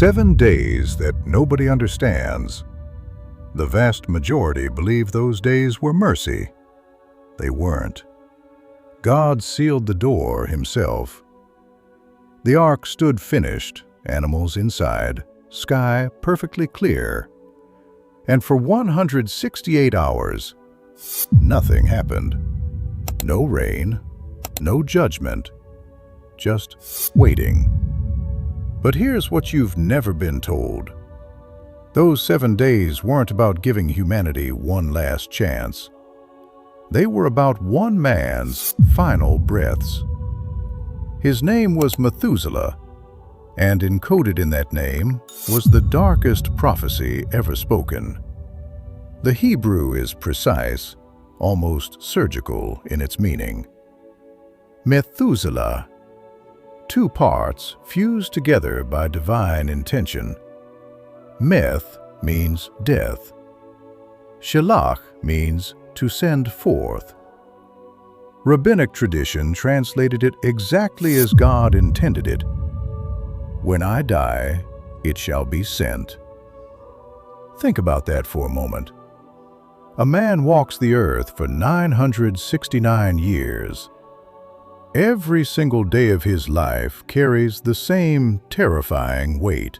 7 days that nobody understands. The vast majority believe those days were mercy. They weren't. God sealed the door himself. The ark stood finished, animals inside, sky perfectly clear. And for 168 hours, nothing happened. No rain, no judgment, just waiting. But here's what you've never been told. Those 7 days weren't about giving humanity one last chance. They were about one man's final breaths. His name was Methuselah, and encoded in that name was the darkest prophecy ever spoken. The Hebrew is precise, almost surgical in its meaning. Methuselah, 2 parts fused together by divine intention. Meth means death. Shelach means to send forth. Rabbinic tradition translated it exactly as God intended it. When I die, it shall be sent. Think about that for a moment. A man walks the earth for 969 years. Every single day of his life carries the same terrifying weight.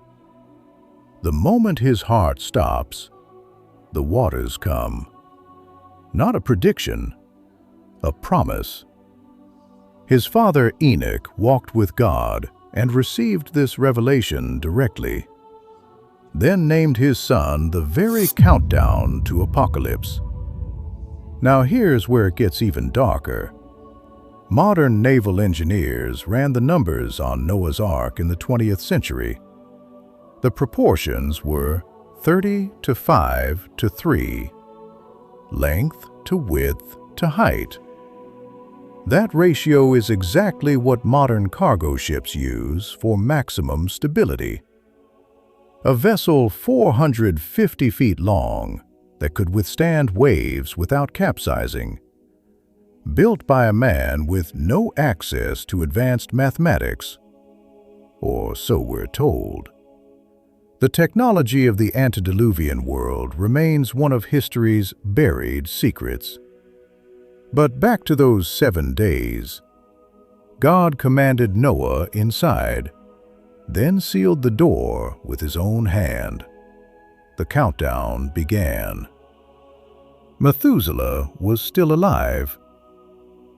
The moment his heart stops, the waters come. Not a prediction, a promise. His father Enoch walked with God and received this revelation directly, then named his son the very countdown to apocalypse. Now here's where it gets even darker. Modern naval engineers ran the numbers on Noah's Ark in the 20th century. The proportions were 30 to 5 to 3, length to width to height. That ratio is exactly what modern cargo ships use for maximum stability. A vessel 450 feet long that could withstand waves without capsizing, built by a man with no access to advanced mathematics, or so we're told. The technology of the antediluvian world remains one of history's buried secrets. But back to those 7 days. God commanded Noah inside, then sealed the door with his own hand. The countdown began. Methuselah was still alive.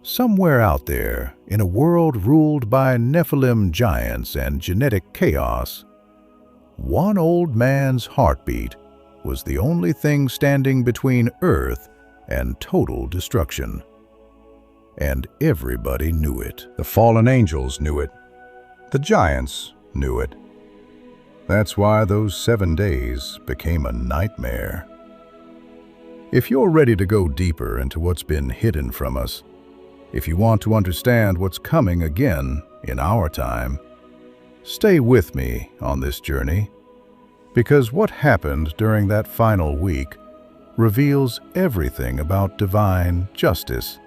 Somewhere out there, in a world ruled by Nephilim giants and genetic chaos, one old man's heartbeat was the only thing standing between Earth and total destruction. And everybody knew it. The fallen angels knew it. The giants knew it. That's why those 7 days became a nightmare. If you're ready to go deeper into what's been hidden from us, if you want to understand what's coming again in our time, stay with me on this journey, because what happened during that final week reveals everything about divine justice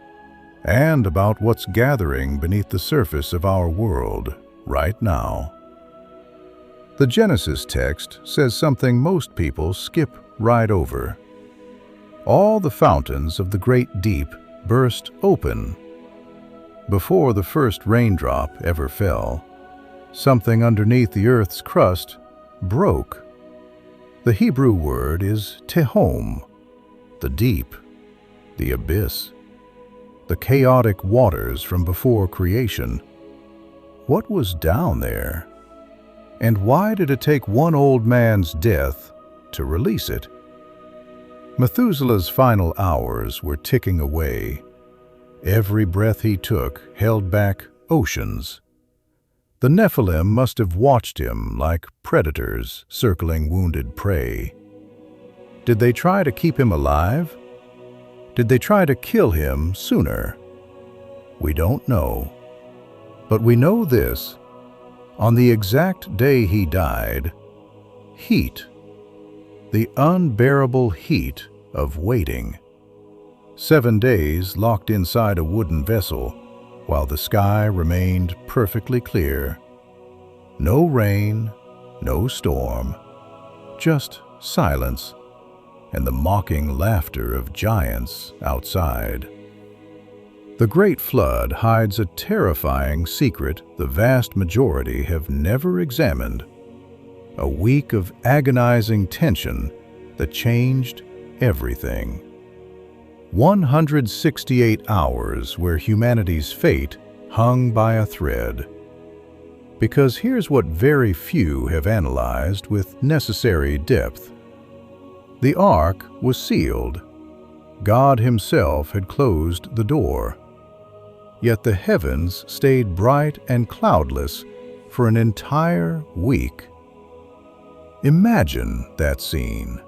and about what's gathering beneath the surface of our world right now. The Genesis text says something most people skip right over. All the fountains of the great deep burst open. Before the first raindrop ever fell, something underneath the earth's crust broke. The Hebrew word is tehom, the deep, the abyss, the chaotic waters from before creation. What was down there? And why did it take one old man's death to release it? Methuselah's final hours were ticking away. Every breath he took held back oceans. The Nephilim must have watched him like predators circling wounded prey. Did they try to keep him alive? Did they try to kill him sooner? We don't know. But we know this. On the exact day he died, heat, the unbearable heat of waiting. 7 days locked inside a wooden vessel, while the sky remained perfectly clear. No rain, no storm, just silence and the mocking laughter of giants outside. The Great Flood hides a terrifying secret the vast majority have never examined. A week of agonizing tension that changed everything. 168 hours where humanity's fate hung by a thread. Because here's what very few have analyzed with necessary depth. The ark was sealed. God Himself had closed the door. Yet the heavens stayed bright and cloudless for an entire week. Imagine that scene.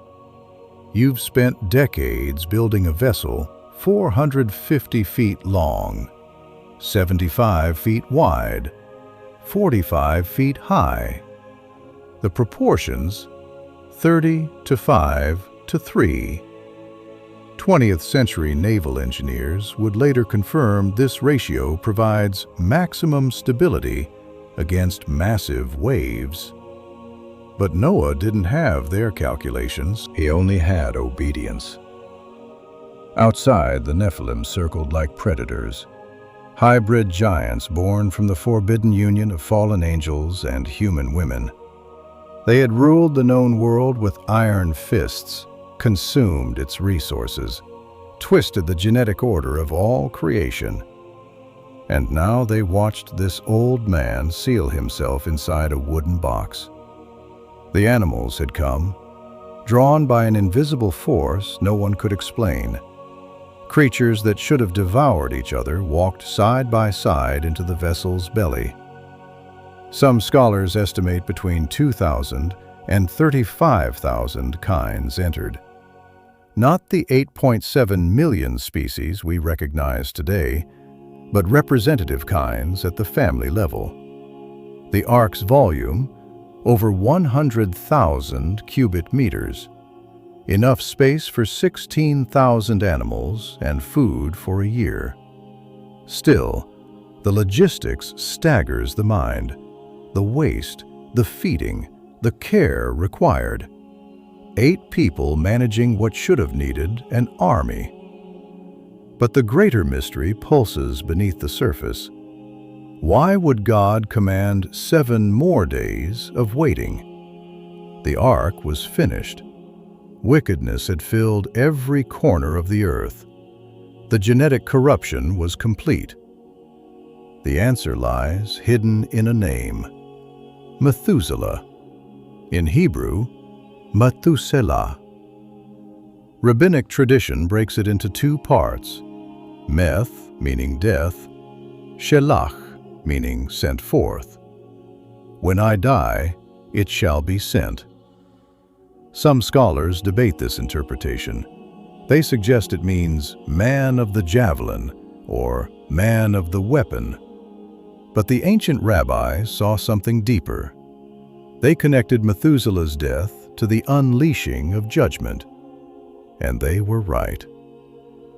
You've spent decades building a vessel 450 feet long, 75 feet wide, 45 feet high. The proportions, 30 to 5 to 3. 20th century naval engineers would later confirm this ratio provides maximum stability against massive waves. But Noah didn't have their calculations. He only had obedience. Outside, the Nephilim circled like predators, hybrid giants born from the forbidden union of fallen angels and human women. They had ruled the known world with iron fists, consumed its resources, twisted the genetic order of all creation. And now they watched this old man seal himself inside a wooden box. The animals had come, drawn by an invisible force no one could explain. Creatures that should have devoured each other walked side by side into the vessel's belly. Some scholars estimate between 2,000 and 35,000 kinds entered. Not the 8.7 million species we recognize today, but representative kinds at the family level. The ark's volume, over 100,000 cubic meters, enough space for 16,000 animals and food for a year. Still, the logistics staggers the mind. The waste, the feeding, the care required. 8 people managing what should have needed an army. But the greater mystery pulses beneath the surface. Why would God command 7 more days of waiting? The ark was finished. Wickedness had filled every corner of the earth. The genetic corruption was complete. The answer lies hidden in a name: Methuselah. In Hebrew, Methuselah. Rabbinic tradition breaks it into 2 parts: Meth, meaning death, Shelach, meaning sent forth. When I die, it shall be sent. Some scholars debate this interpretation. They suggest it means man of the javelin or man of the weapon. But the ancient rabbis saw something deeper. They connected Methuselah's death to the unleashing of judgment. And they were right.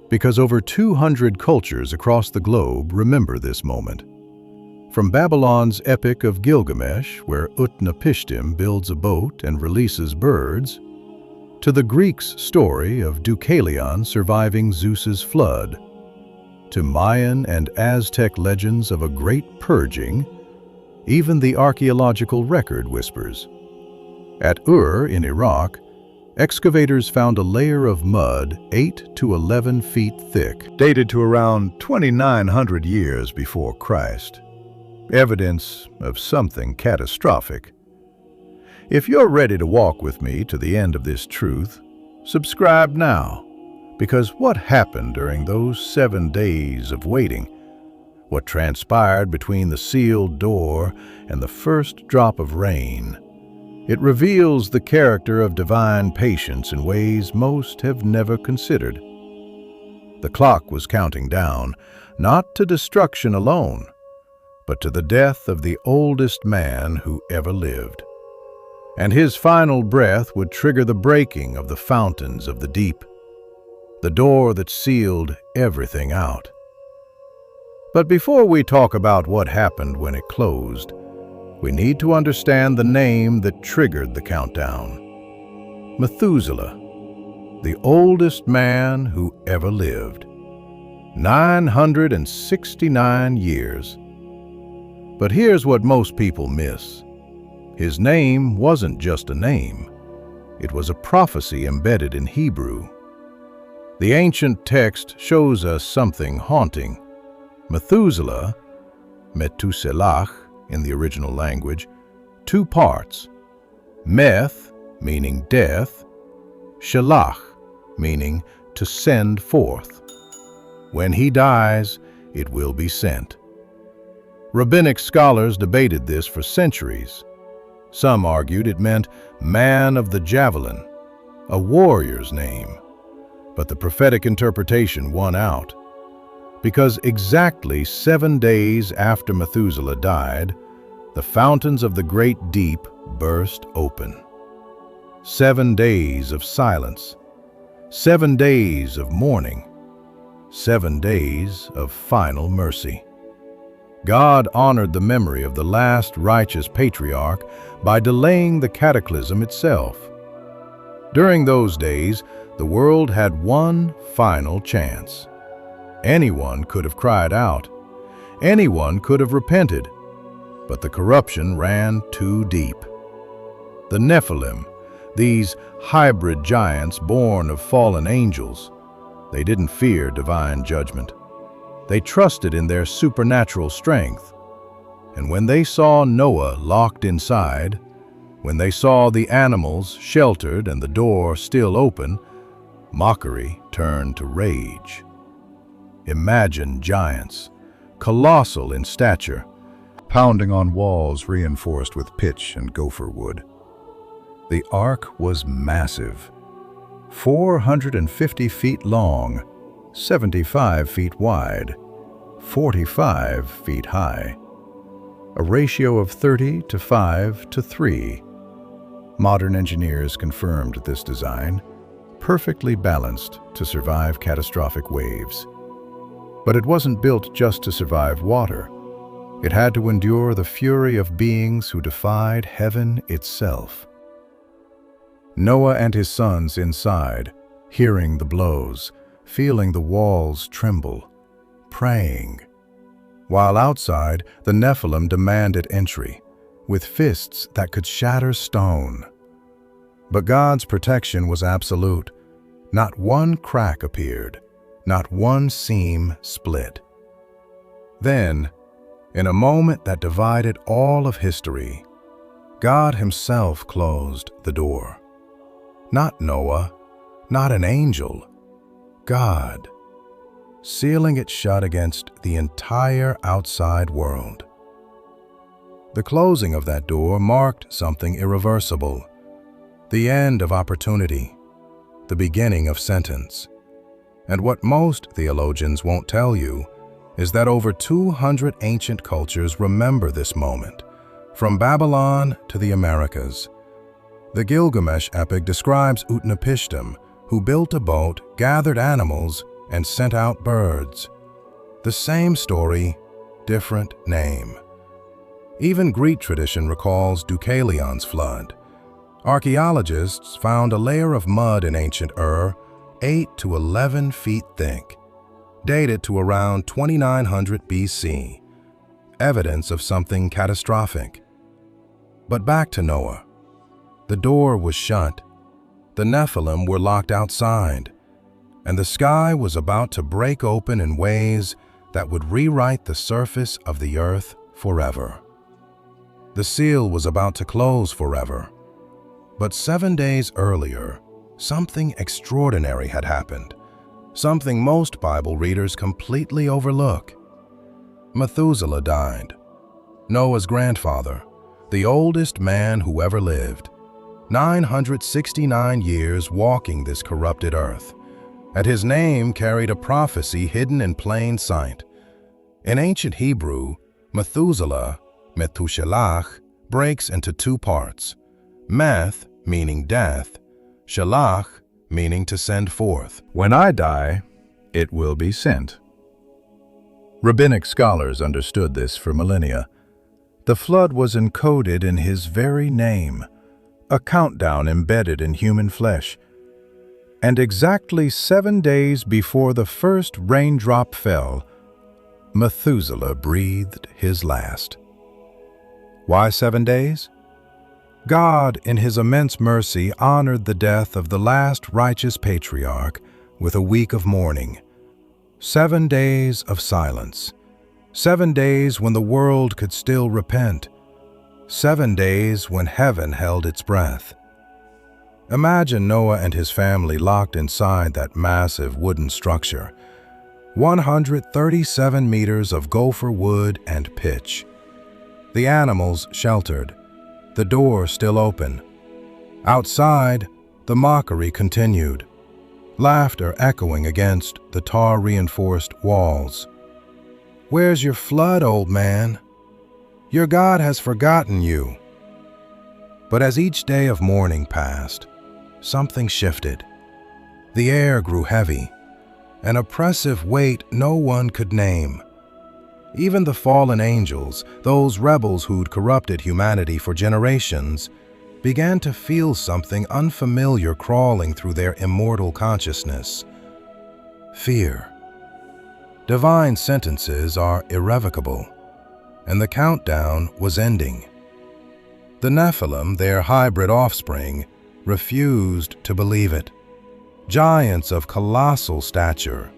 Because over 200 cultures across the globe remember this moment. From Babylon's Epic of Gilgamesh, where Utnapishtim builds a boat and releases birds, to the Greeks' story of Deucalion surviving Zeus's flood, to Mayan and Aztec legends of a great purging, even the archaeological record whispers. At Ur in Iraq, excavators found a layer of mud 8 to 11 feet thick, dated to around 2,900 years before Christ. Evidence of something catastrophic. If you're ready to walk with me to the end of this truth, subscribe now, because what happened during those 7 days of waiting, what transpired between the sealed door and the first drop of rain, it reveals the character of divine patience in ways most have never considered. The clock was counting down, not to destruction alone, but to the death of the oldest man who ever lived. And his final breath would trigger the breaking of the fountains of the deep, the door that sealed everything out. But before we talk about what happened when it closed, we need to understand the name that triggered the countdown. Methuselah, the oldest man who ever lived. 969 years. But here's what most people miss. His name wasn't just a name. It was a prophecy embedded in Hebrew. The ancient text shows us something haunting. Methuselah, Methuselah in the original language, two parts. Meth, meaning death, Shelach, meaning to send forth. When he dies, it will be sent. Rabbinic scholars debated this for centuries. Some argued it meant man of the javelin, a warrior's name. But the prophetic interpretation won out. Because exactly 7 days after Methuselah died, the fountains of the great deep burst open. 7 days of silence, 7 days of mourning, 7 days of final mercy. God honored the memory of the last righteous patriarch by delaying the cataclysm itself. During those days, the world had one final chance. Anyone could have cried out. Anyone could have repented. But the corruption ran too deep. The Nephilim, these hybrid giants born of fallen angels, they didn't fear divine judgment. They trusted in their supernatural strength. And when they saw Noah locked inside, when they saw the animals sheltered and the door still open, mockery turned to rage. Imagine giants, colossal in stature, pounding on walls reinforced with pitch and gopher wood. The ark was massive, 450 feet long, 75 feet wide, 45 feet high. A ratio of 30 to 5 to 3. Modern engineers confirmed this design, perfectly balanced to survive catastrophic waves. But it wasn't built just to survive water. It had to endure the fury of beings who defied heaven itself. Noah and his sons inside, hearing the blows, feeling the walls tremble, praying. While outside, the Nephilim demanded entry, with fists that could shatter stone. But God's protection was absolute. Not one crack appeared, not one seam split. Then, in a moment that divided all of history, God Himself closed the door. Not Noah, not an angel, God, sealing it shut against the entire outside world. The closing of that door marked something irreversible, the end of opportunity, the beginning of sentence. And what most theologians won't tell you is that over 200 ancient cultures remember this moment, from Babylon to the Americas. The Gilgamesh epic describes Utnapishtim, who built a boat, gathered animals, and sent out birds. The same story, different name. Even Greek tradition recalls Deucalion's flood. Archaeologists found a layer of mud in ancient Ur, 8 to 11 feet thick, dated to around 2900 BC, evidence of something catastrophic. But back to Noah. The door was shut, the Nephilim were locked outside, and the sky was about to break open in ways that would rewrite the surface of the earth forever. The seal was about to close forever. But 7 days earlier, something extraordinary had happened, something most Bible readers completely overlook. Methuselah died, Noah's grandfather, the oldest man who ever lived, 969 years walking this corrupted earth, and his name carried a prophecy hidden in plain sight. In ancient Hebrew, Methuselah, Methuselah, breaks into two parts. Meth, meaning death, Shelach, meaning to send forth. When I die, it will be sent. Rabbinic scholars understood this for millennia. The flood was encoded in his very name, a countdown embedded in human flesh. And exactly 7 days before the first raindrop fell, Methuselah breathed his last. Why 7 days? God, in his immense mercy, honored the death of the last righteous patriarch with a week of mourning. 7 days of silence. 7 days when the world could still repent. 7 days when heaven held its breath. Imagine Noah and his family locked inside that massive wooden structure. 137 meters of gopher wood and pitch. The animals sheltered, the door still open. Outside, the mockery continued, laughter echoing against the tar-reinforced walls. "Where's your flood, old man? Your God has forgotten you." But as each day of mourning passed, something shifted. The air grew heavy, an oppressive weight no one could name. Even the fallen angels, those rebels who'd corrupted humanity for generations, began to feel something unfamiliar crawling through their immortal consciousness. Fear. Divine sentences are irrevocable, and the countdown was ending. The Nephilim, their hybrid offspring, refused to believe it. Giants of colossal stature,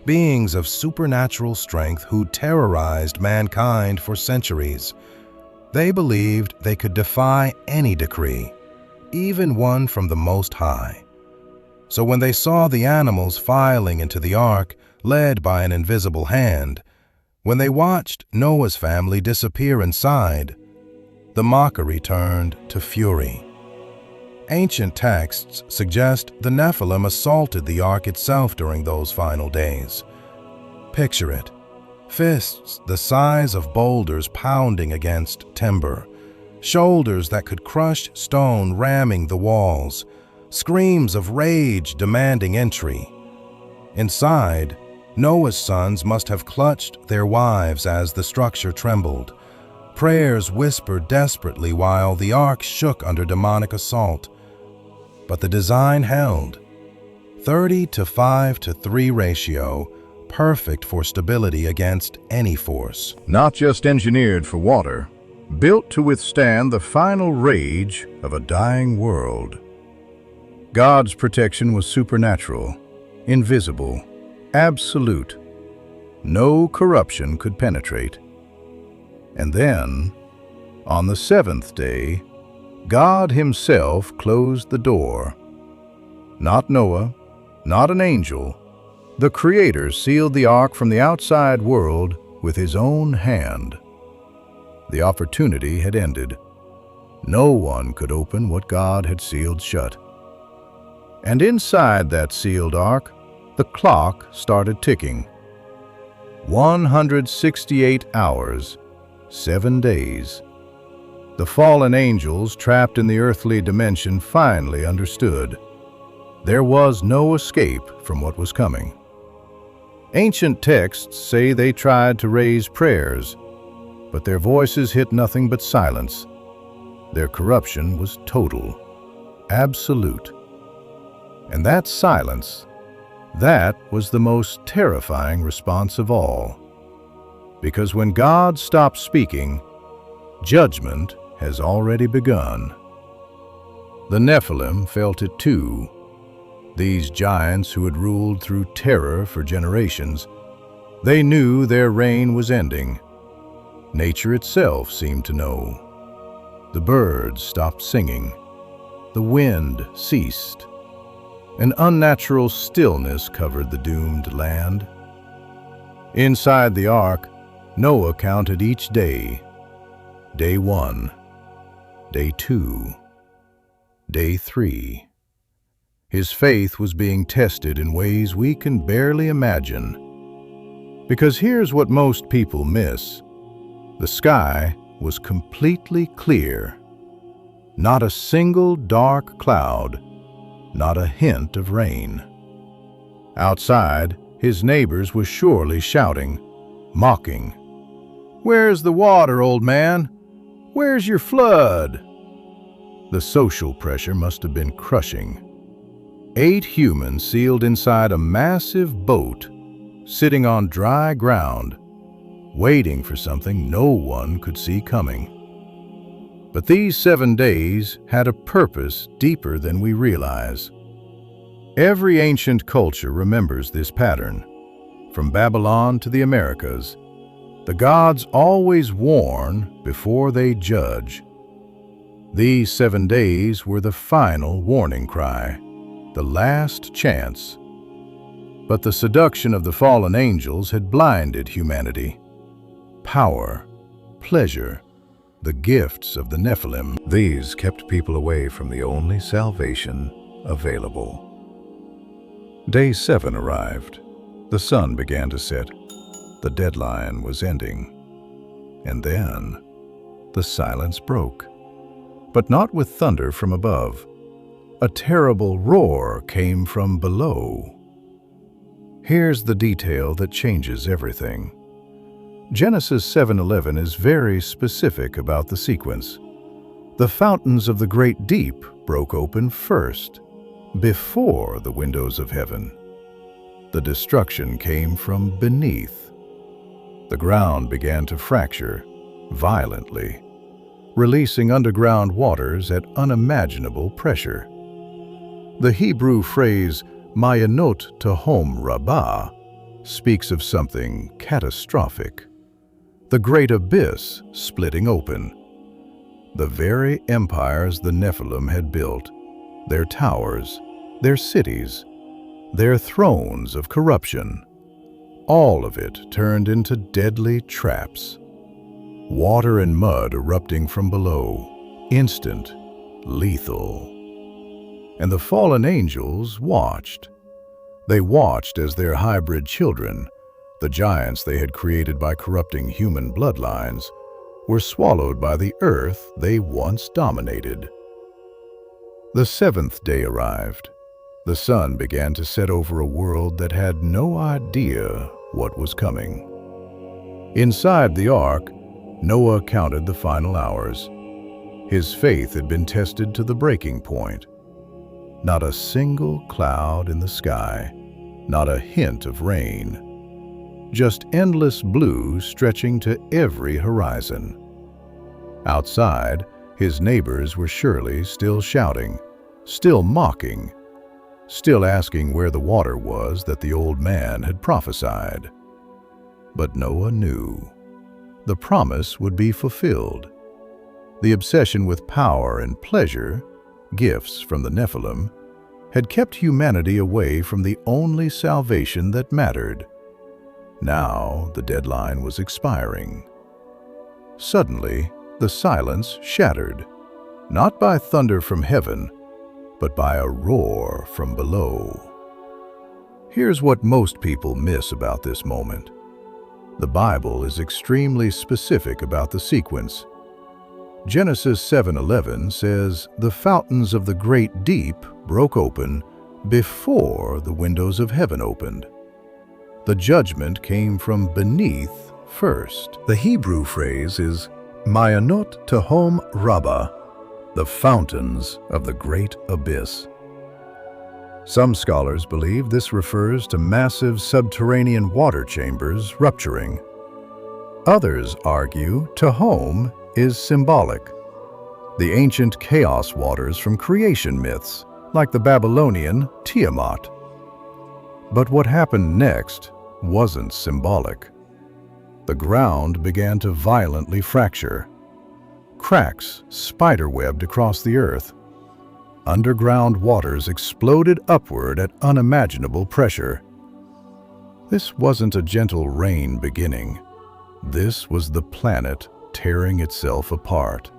beings of supernatural strength who terrorized mankind for centuries. They believed they could defy any decree, even one from the Most High. So when they saw the animals filing into the ark, led by an invisible hand, when they watched Noah's family disappear inside, the mockery turned to fury. Ancient texts suggest the Nephilim assaulted the ark itself during those final days. Picture it. Fists the size of boulders pounding against timber, shoulders that could crush stone ramming the walls, screams of rage demanding entry. Inside, Noah's sons must have clutched their wives as the structure trembled. Prayers whispered desperately while the ark shook under demonic assault. But the design held. 30 to 5 to 3 ratio, perfect for stability against any force. Not just engineered for water, built to withstand the final rage of a dying world. God's protection was supernatural, invisible, absolute. No corruption could penetrate. And then, on the 7th day, God himself closed the door. Not Noah, not an angel. The Creator sealed the ark from the outside world with his own hand. The opportunity had ended. No one could open what God had sealed shut. And inside that sealed ark, the clock started ticking. 168 hours, 7 days. The fallen angels trapped in the earthly dimension finally understood. There was no escape from what was coming. Ancient texts say they tried to raise prayers, but their voices hit nothing but silence. Their corruption was total, absolute. And that silence, that was the most terrifying response of all. Because when God stops speaking, judgment has already begun. The Nephilim felt it too. These giants who had ruled through terror for generations, they knew their reign was ending. Nature itself seemed to know. The birds stopped singing. The wind ceased. An unnatural stillness covered the doomed land. Inside the ark, Noah counted each day. Day 1, Day 2, Day 3. His faith was being tested in ways we can barely imagine. Because here's what most people miss. The sky was completely clear. Not a single dark cloud, not a hint of rain. Outside, his neighbors were surely shouting, mocking. "Where's the water, old man? Where's your flood? The social pressure must have been crushing. 8 humans sealed inside a massive boat, sitting on dry ground, waiting for something no one could see coming. But these 7 days had a purpose deeper than we realize. Every ancient culture remembers this pattern. From Babylon to the Americas, the gods always warn before they judge. These 7 days were the final warning cry, the last chance. But the seduction of the fallen angels had blinded humanity. Power, pleasure, the gifts of the Nephilim, these kept people away from the only salvation available. Day 7 arrived. The sun began to set. The deadline was ending. And then the silence broke. But not with thunder from above. A terrible roar came from below. Here's the detail that changes everything. Genesis 7:11 is very specific about the sequence. The fountains of the great deep broke open first, before the windows of heaven. The destruction came from beneath. The ground began to fracture violently, releasing underground waters at unimaginable pressure. The Hebrew phrase Mayanot Tehom Rabbah speaks of something catastrophic. The great abyss splitting open. The very empires the Nephilim had built, their towers, their cities, their thrones of corruption, all of it turned into deadly traps. Water and mud erupting from below, instant, lethal. And the fallen angels watched. They watched as their hybrid children, the giants they had created by corrupting human bloodlines, were swallowed by the earth they once dominated. The 7th day arrived. The sun began to set over a world that had no idea what was coming. Inside the ark, Noah counted the final hours. His faith had been tested to the breaking point. Not a single cloud in the sky, not a hint of rain. Just endless blue stretching to every horizon. Outside, his neighbors were surely still shouting, still mocking, still asking where the water was that the old man had prophesied. But Noah knew. The promise would be fulfilled. The obsession with power and pleasure, gifts from the Nephilim, had kept humanity away from the only salvation that mattered. Now the deadline was expiring. Suddenly, the silence shattered, not by thunder from heaven, but by a roar from below. Here's what most people miss about this moment. The Bible is extremely specific about the sequence. Genesis 7:11 says, "The fountains of the great deep broke open before the windows of heaven opened." The judgment came from beneath first. The Hebrew phrase is Mayanot Tehom Rabbah, the fountains of the great abyss. Some scholars believe this refers to massive subterranean water chambers rupturing. Others argue Tehom is symbolic. The ancient chaos waters from creation myths, like the Babylonian Tiamat. But what happened next wasn't symbolic. The ground began to violently fracture. Cracks spiderwebbed across the earth. Underground waters exploded upward at unimaginable pressure. This wasn't a gentle rain beginning. This was the planet tearing itself apart.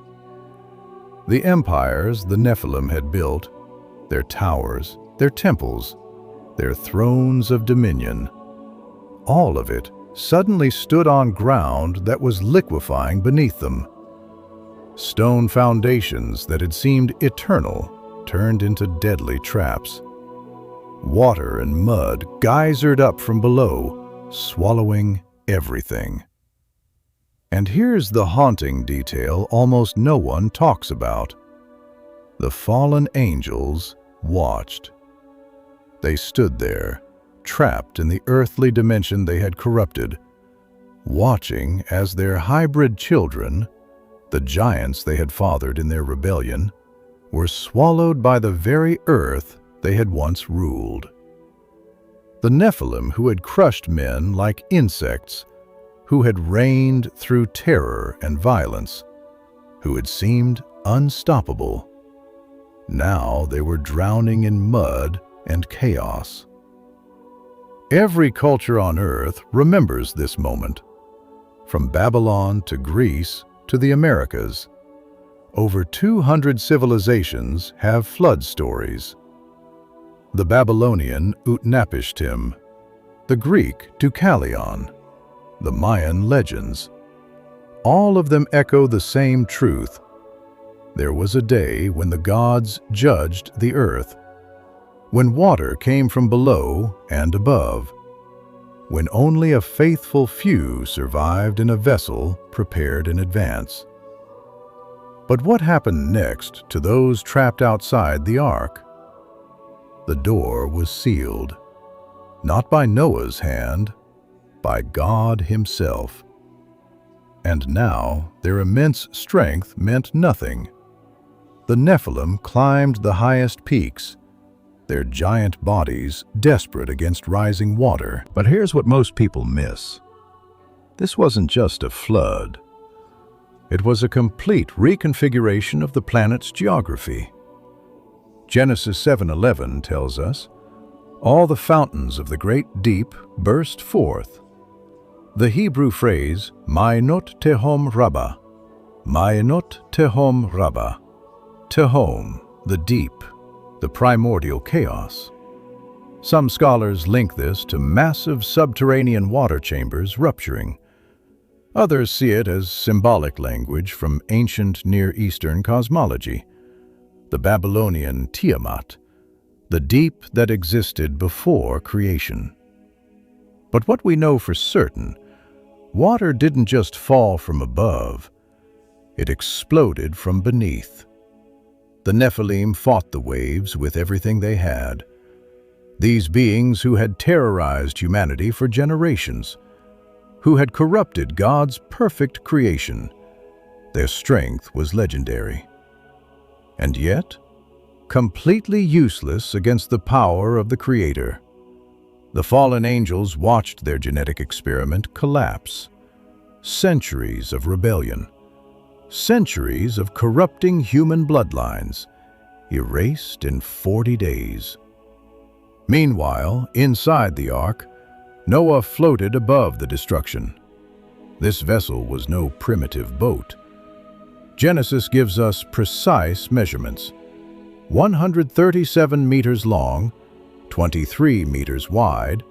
The empires the Nephilim had built, their towers, their temples, their thrones of dominion, all of it suddenly stood on ground that was liquefying beneath them. Stone foundations that had seemed eternal turned into deadly traps. Water and mud geysered up from below, swallowing everything. And here's the haunting detail almost no one talks about. The fallen angels watched. They stood there, trapped in the earthly dimension they had corrupted, watching as their hybrid children, the giants they had fathered in their rebellion, were swallowed by the very earth they had once ruled. The Nephilim, who had crushed men like insects, who had reigned through terror and violence, who had seemed unstoppable, now they were drowning in mud and chaos. Every culture on earth remembers this moment. From Babylon to Greece to the Americas, over 200 civilizations have flood stories. The Babylonian Utnapishtim, the Greek Deucalion, the Mayan legends. All of them echo the same truth. There was a day when the gods judged the earth, when water came from below and above, when only a faithful few survived in a vessel prepared in advance. But what happened next to those trapped outside the ark? The door was sealed, not by Noah's hand, by God Himself. And now their immense strength meant nothing. The Nephilim climbed the highest peaks, their giant bodies desperate against rising water. But here's what most people miss. This wasn't just a flood. It was a complete reconfiguration of the planet's geography. Genesis 7:11 tells us, "All the fountains of the great deep burst forth." The Hebrew phrase, Ma'anot Tehom Rabbah, Ma'anot Tehom Rabbah, Tehom, the deep, the primordial chaos. Some scholars link this to massive subterranean water chambers rupturing. Others see it as symbolic language from ancient Near Eastern cosmology, the Babylonian Tiamat, the deep that existed before creation. But what we know for certain, water didn't just fall from above, it exploded from beneath. The Nephilim fought the waves with everything they had. These beings who had terrorized humanity for generations, who had corrupted God's perfect creation, their strength was legendary. And yet, completely useless against the power of the Creator. The fallen angels watched their genetic experiment collapse. Centuries of rebellion, centuries of corrupting human bloodlines, erased in 40 days. Meanwhile, inside the ark, Noah floated above the destruction. This vessel was no primitive boat. Genesis gives us precise measurements: 137 meters long, 23 meters wide,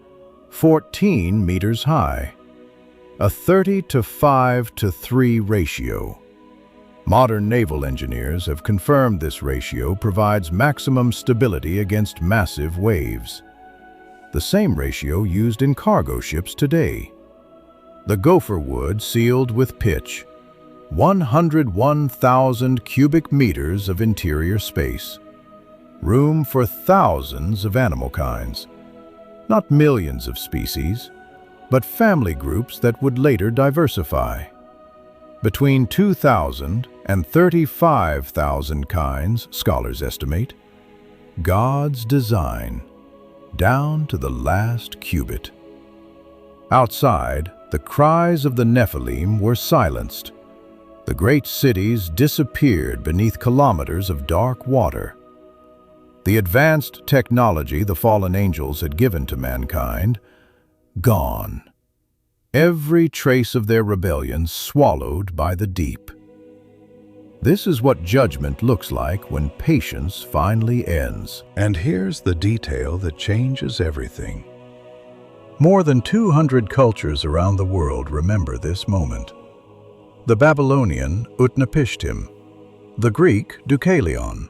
14 meters high. A 30:5:3 ratio. Modern naval engineers have confirmed this ratio provides maximum stability against massive waves. The same ratio used in cargo ships today. The gopher wood sealed with pitch, 101,000 cubic meters of interior space. Room for thousands of animal kinds. Not millions of species, but family groups that would later diversify. Between 2,000 and 35,000 kinds, scholars estimate. God's design, down to the last cubit. Outside, the cries of the Nephilim were silenced. The great cities disappeared beneath kilometers of dark water. The advanced technology the fallen angels had given to mankind, gone. Every trace of their rebellion swallowed by the deep. This is what judgment looks like when patience finally ends. And here's the detail that changes everything. More than 200 cultures around the world remember this moment. The Babylonian Utnapishtim, the Greek Deucalion,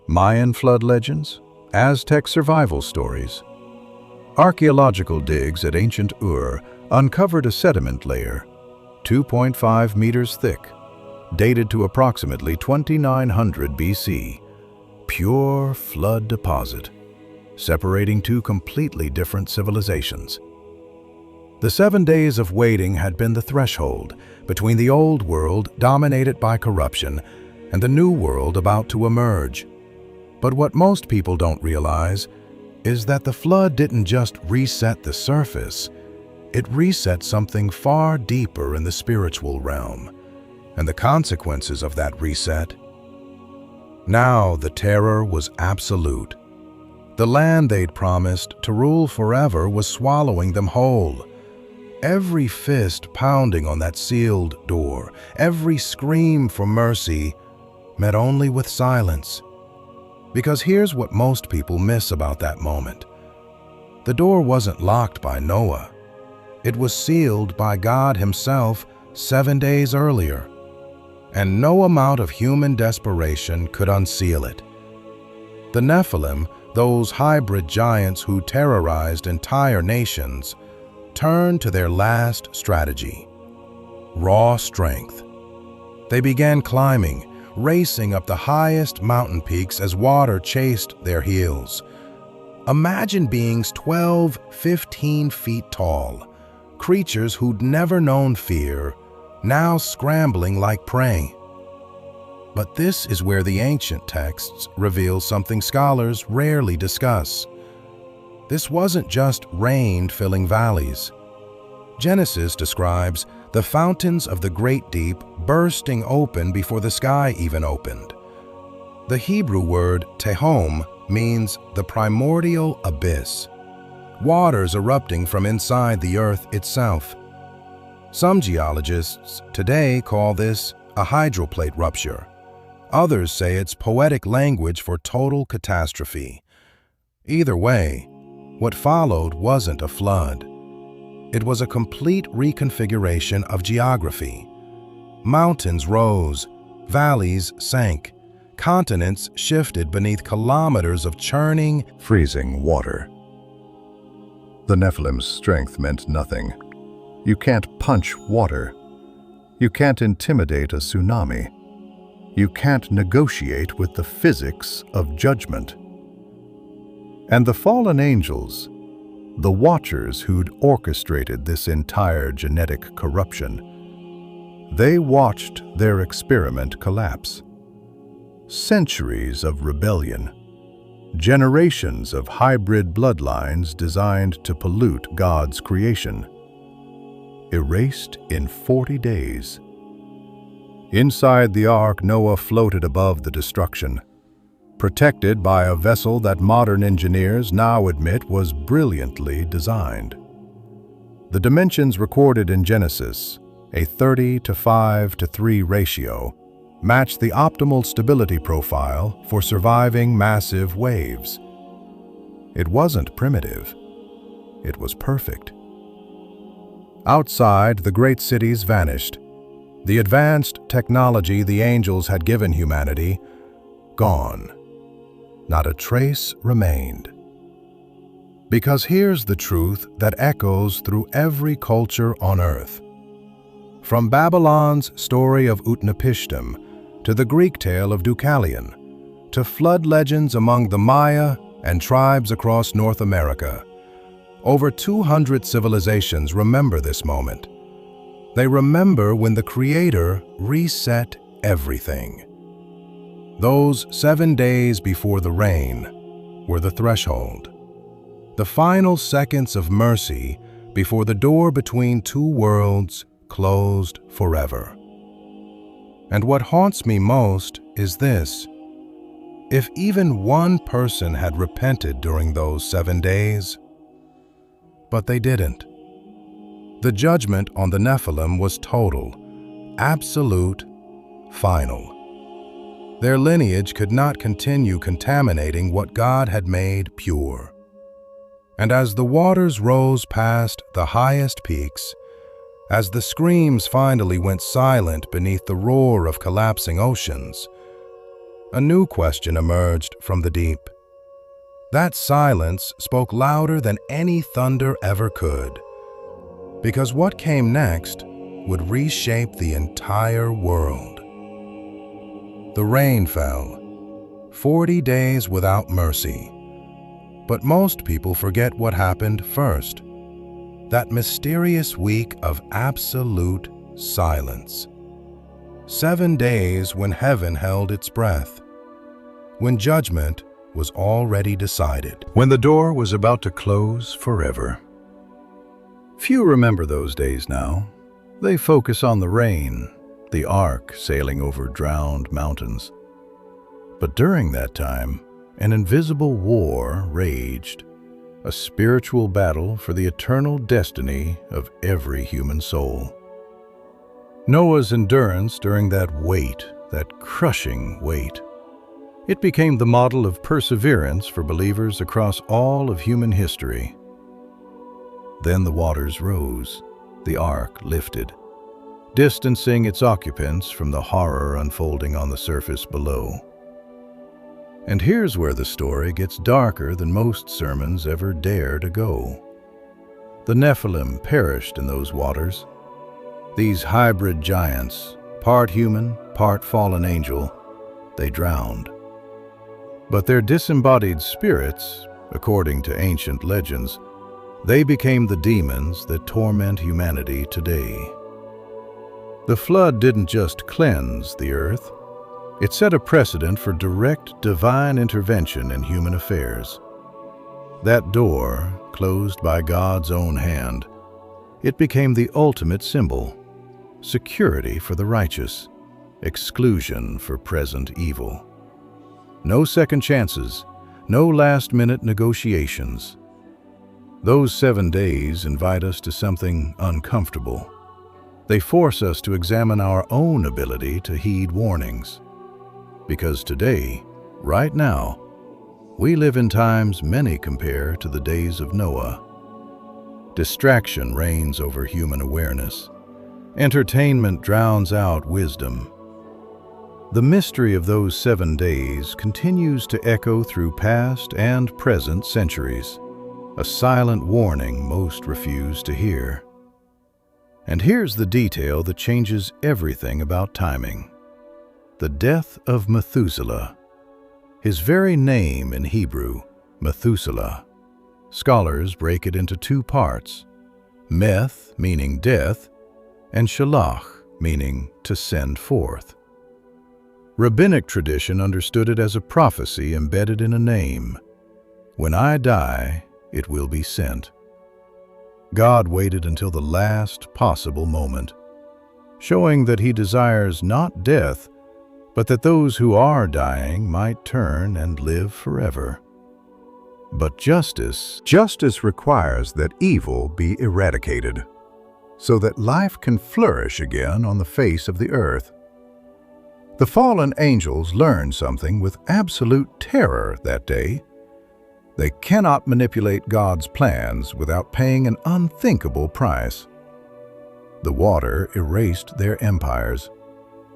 Mayan flood legends, Aztec survival stories. Archaeological digs at ancient Ur uncovered a sediment layer, 2.5 meters thick, dated to approximately 2900 BC. Pure flood deposit, separating two completely different civilizations. The 7 days of waiting had been the threshold between the old world dominated by corruption and the new world about to emerge. But what most people don't realize is that the flood didn't just reset the surface, it reset something far deeper in the spiritual realm, and the consequences of that reset. Now the terror was absolute. The land they'd promised to rule forever was swallowing them whole. Every fist pounding on that sealed door, every scream for mercy, met only with silence. Because here's what most people miss about that moment. The door wasn't locked by Noah. It was sealed by God Himself 7 days earlier. And no amount of human desperation could unseal it. The Nephilim, those hybrid giants who terrorized entire nations, turned to their last strategy: raw strength. They began climbing, racing up the highest mountain peaks as water chased their heels. Imagine beings 12, 15 feet tall, creatures who'd never known fear, now scrambling like prey. But this is where the ancient texts reveal something scholars rarely discuss. This wasn't just rain filling valleys. Genesis describes the fountains of the great deep bursting open before the sky even opened. The Hebrew word tehom means the primordial abyss, waters erupting from inside the earth itself. Some geologists today call this a hydroplate rupture. Others say it's poetic language for total catastrophe. Either way, what followed wasn't a flood. It was a complete reconfiguration of geography. Mountains rose, valleys sank, continents shifted beneath kilometers of churning, freezing water. The Nephilim's strength meant nothing. You can't punch water. You can't intimidate a tsunami. You can't negotiate with the physics of judgment. And the fallen angels, the watchers who'd orchestrated this entire genetic corruption, they watched their experiment collapse. Centuries of rebellion, generations of hybrid bloodlines designed to pollute God's creation, erased in 40 days. Inside the ark, Noah floated above the destruction, protected by a vessel that modern engineers now admit was brilliantly designed. The dimensions recorded in Genesis, a 30:5:3 ratio, match the optimal stability profile for surviving massive waves. It wasn't primitive. It was perfect. Outside, the great cities vanished. The advanced technology the angels had given humanity, gone. Not a trace remained. Because here's the truth that echoes through every culture on earth. From Babylon's story of Utnapishtim, to the Greek tale of Deucalion, to flood legends among the Maya and tribes across North America, over 200 civilizations remember this moment. They remember when the Creator reset everything. Those 7 days before the rain were the threshold, the final seconds of mercy before the door between two worlds closed forever. And what haunts me most is this: if even one person had repented during those 7 days, but they didn't. The judgment on the Nephilim was total, absolute, final. Their lineage could not continue contaminating what God had made pure. And as the waters rose past the highest peaks, as the screams finally went silent beneath the roar of collapsing oceans, a new question emerged from the deep. That silence spoke louder than any thunder ever could. Because what came next would reshape the entire world. The rain fell, 40 days without mercy. But most people forget what happened first. That mysterious week of absolute silence. 7 days when heaven held its breath. When judgment was already decided. When the door was about to close forever. Few remember those days now. They focus on the rain, the ark sailing over drowned mountains. But during that time, an invisible war raged, a spiritual battle for the eternal destiny of every human soul. Noah's endurance during that wait, that crushing wait, it became the model of perseverance for believers across all of human history. Then the waters rose, the ark lifted, distancing its occupants from the horror unfolding on the surface below. And here's where the story gets darker than most sermons ever dare to go. The Nephilim perished in those waters. These hybrid giants, part human, part fallen angel, they drowned. But their disembodied spirits, according to ancient legends, they became the demons that torment humanity today. The flood didn't just cleanse the earth, it set a precedent for direct divine intervention in human affairs. That door, closed by God's own hand, it became the ultimate symbol: security for the righteous, exclusion for present evil. No second chances, no last-minute negotiations. Those 7 days invite us to something uncomfortable. They force us to examine our own ability to heed warnings. Because today, right now, we live in times many compare to the days of Noah. Distraction reigns over human awareness. Entertainment drowns out wisdom. The mystery of those 7 days continues to echo through past and present centuries, a silent warning most refuse to hear. And here's the detail that changes everything about timing. The death of Methuselah. His very name in Hebrew, Methuselah. Scholars break it into 2 parts: Meth, meaning death, and Shalach, meaning to send forth. Rabbinic tradition understood it as a prophecy embedded in a name. When I die, it will be sent. God waited until the last possible moment, showing that He desires not death, but that those who are dying might turn and live forever. But justice requires that evil be eradicated, so that life can flourish again on the face of the earth. The fallen angels learned something with absolute terror that day. They cannot manipulate God's plans without paying an unthinkable price. The water erased their empires,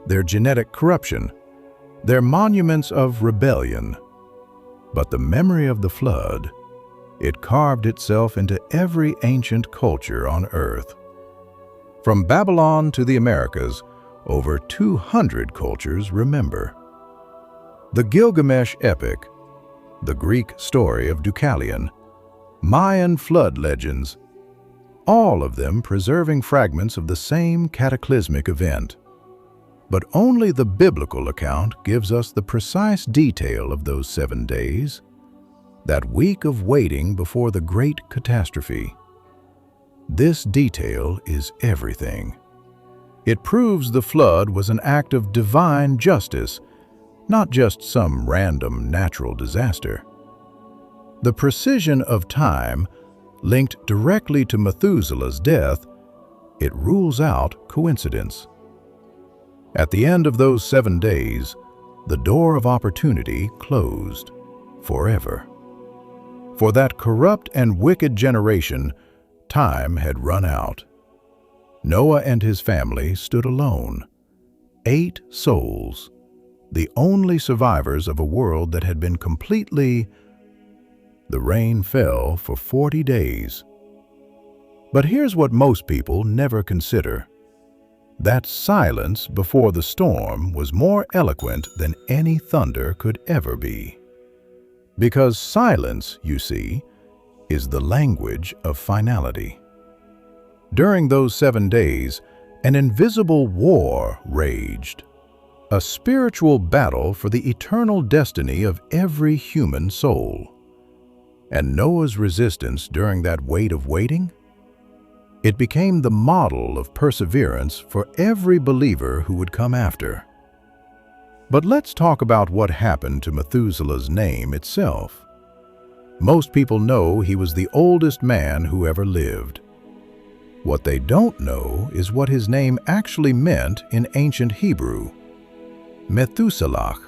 their genetic corruption, their monuments of rebellion. But the memory of the flood, it carved itself into every ancient culture on earth. From Babylon to the Americas, over 200 cultures remember. The Gilgamesh epic, the Greek story of Deucalion, Mayan flood legends, all of them preserving fragments of the same cataclysmic event. But only the biblical account gives us the precise detail of those 7 days, that week of waiting before the great catastrophe. This detail is everything. It proves the flood was an act of divine justice, not just some random natural disaster. The precision of time, linked directly to Methuselah's death, it rules out coincidence. At the end of those 7 days, the door of opportunity closed forever. For that corrupt and wicked generation, time had run out. Noah and his family stood alone. 8 souls, the only survivors of a world that had been completely... The rain fell for 40 days. But here's what most people never consider. That silence before the storm was more eloquent than any thunder could ever be. Because silence, you see, is the language of finality. During those 7 days, an invisible war raged, a spiritual battle for the eternal destiny of every human soul. And Noah's resistance during that wait of waiting? It became the model of perseverance for every believer who would come after. But let's talk about what happened to Methuselah's name itself. Most people know he was the oldest man who ever lived. What they don't know is what his name actually meant in ancient Hebrew. Methuselah.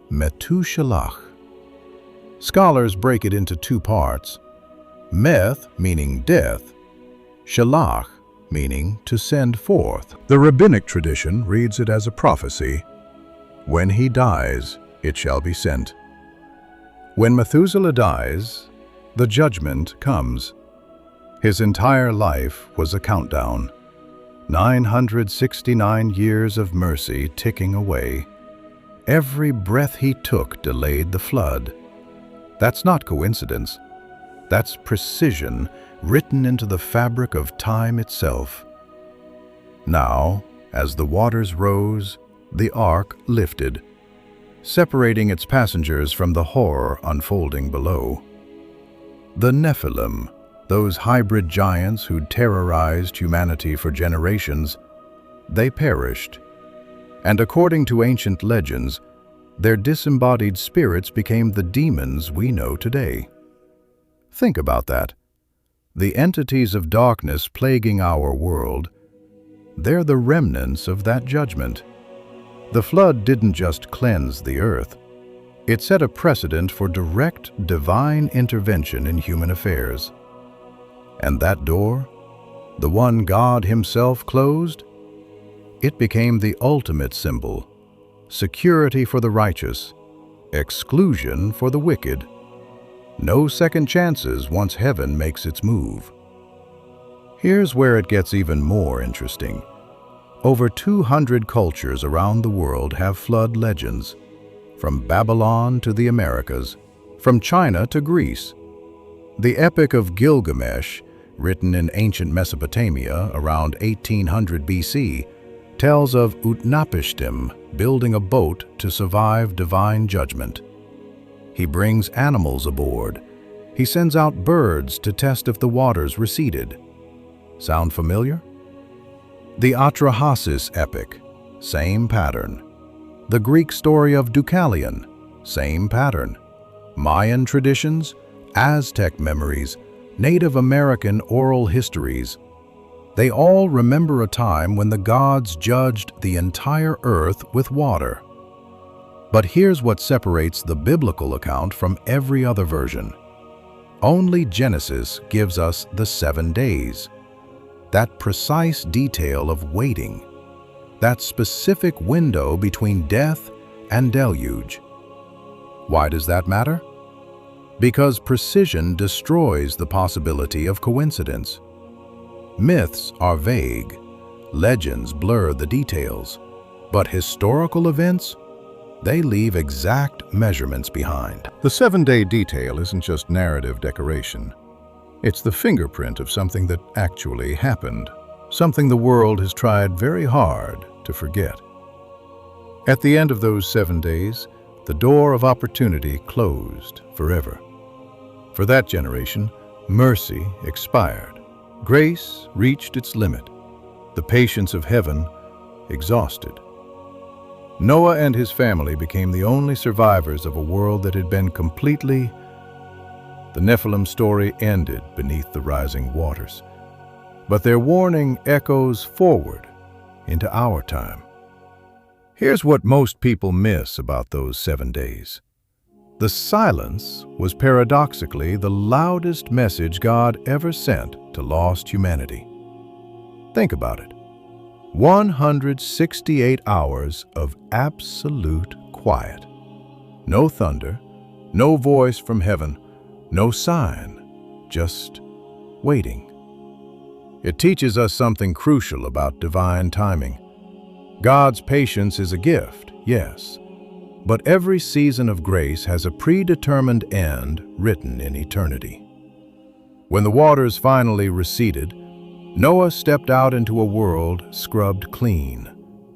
Methuselah. Scholars break it into 2 parts. Meth, meaning death. Shalach, meaning to send forth. The rabbinic tradition reads it as a prophecy. When he dies, it shall be sent. When Methuselah dies, the judgment comes. His entire life was a countdown. 969 years of mercy ticking away. Every breath he took delayed the flood. That's not coincidence. That's precision written into the fabric of time itself. Now, as the waters rose, the ark lifted, separating its passengers from the horror unfolding below. The Nephilim, those hybrid giants who'd terrorized humanity for generations, they perished. And according to ancient legends, their disembodied spirits became the demons we know today. Think about that. The entities of darkness plaguing our world, they're the remnants of that judgment. The flood didn't just cleanse the earth. It set a precedent for direct divine intervention in human affairs. And that door, the one God Himself closed, it became the ultimate symbol: security for the righteous, exclusion for the wicked. No second chances once heaven makes its move. Here's where it gets even more interesting. Over 200 cultures around the world have flood legends, from Babylon to the Americas, from China to Greece. The Epic of Gilgamesh, written in ancient Mesopotamia around 1800 BC, tells of Utnapishtim building a boat to survive divine judgment. He brings animals aboard. He sends out birds to test if the waters receded. Sound familiar? The Atrahasis epic, same pattern. The Greek story of Deucalion, same pattern. Mayan traditions, Aztec memories, Native American oral histories. They all remember a time when the gods judged the entire earth with water. But here's what separates the biblical account from every other version. Only Genesis gives us the 7 days. That precise detail of waiting. That specific window between death and deluge. Why does that matter? Because precision destroys the possibility of coincidence. Myths are vague. Legends blur the details. But historical events, they leave exact measurements behind. The 7-day detail isn't just narrative decoration. It's the fingerprint of something that actually happened, something the world has tried very hard to forget. At the end of those 7 days, the door of opportunity closed forever. For that generation, mercy expired. Grace reached its limit. The patience of heaven exhausted. Noah and his family became the only survivors of a world that had been completely. The Nephilim story ended beneath the rising waters. But their warning echoes forward into our time. Here's what most people miss about those 7 days. The silence was paradoxically the loudest message God ever sent to lost humanity. Think about it. 168 hours of absolute quiet. No thunder, no voice from heaven, no sign, just waiting. It teaches us something crucial about divine timing. God's patience is a gift, yes, but every season of grace has a predetermined end written in eternity. When the waters finally receded, Noah stepped out into a world scrubbed clean,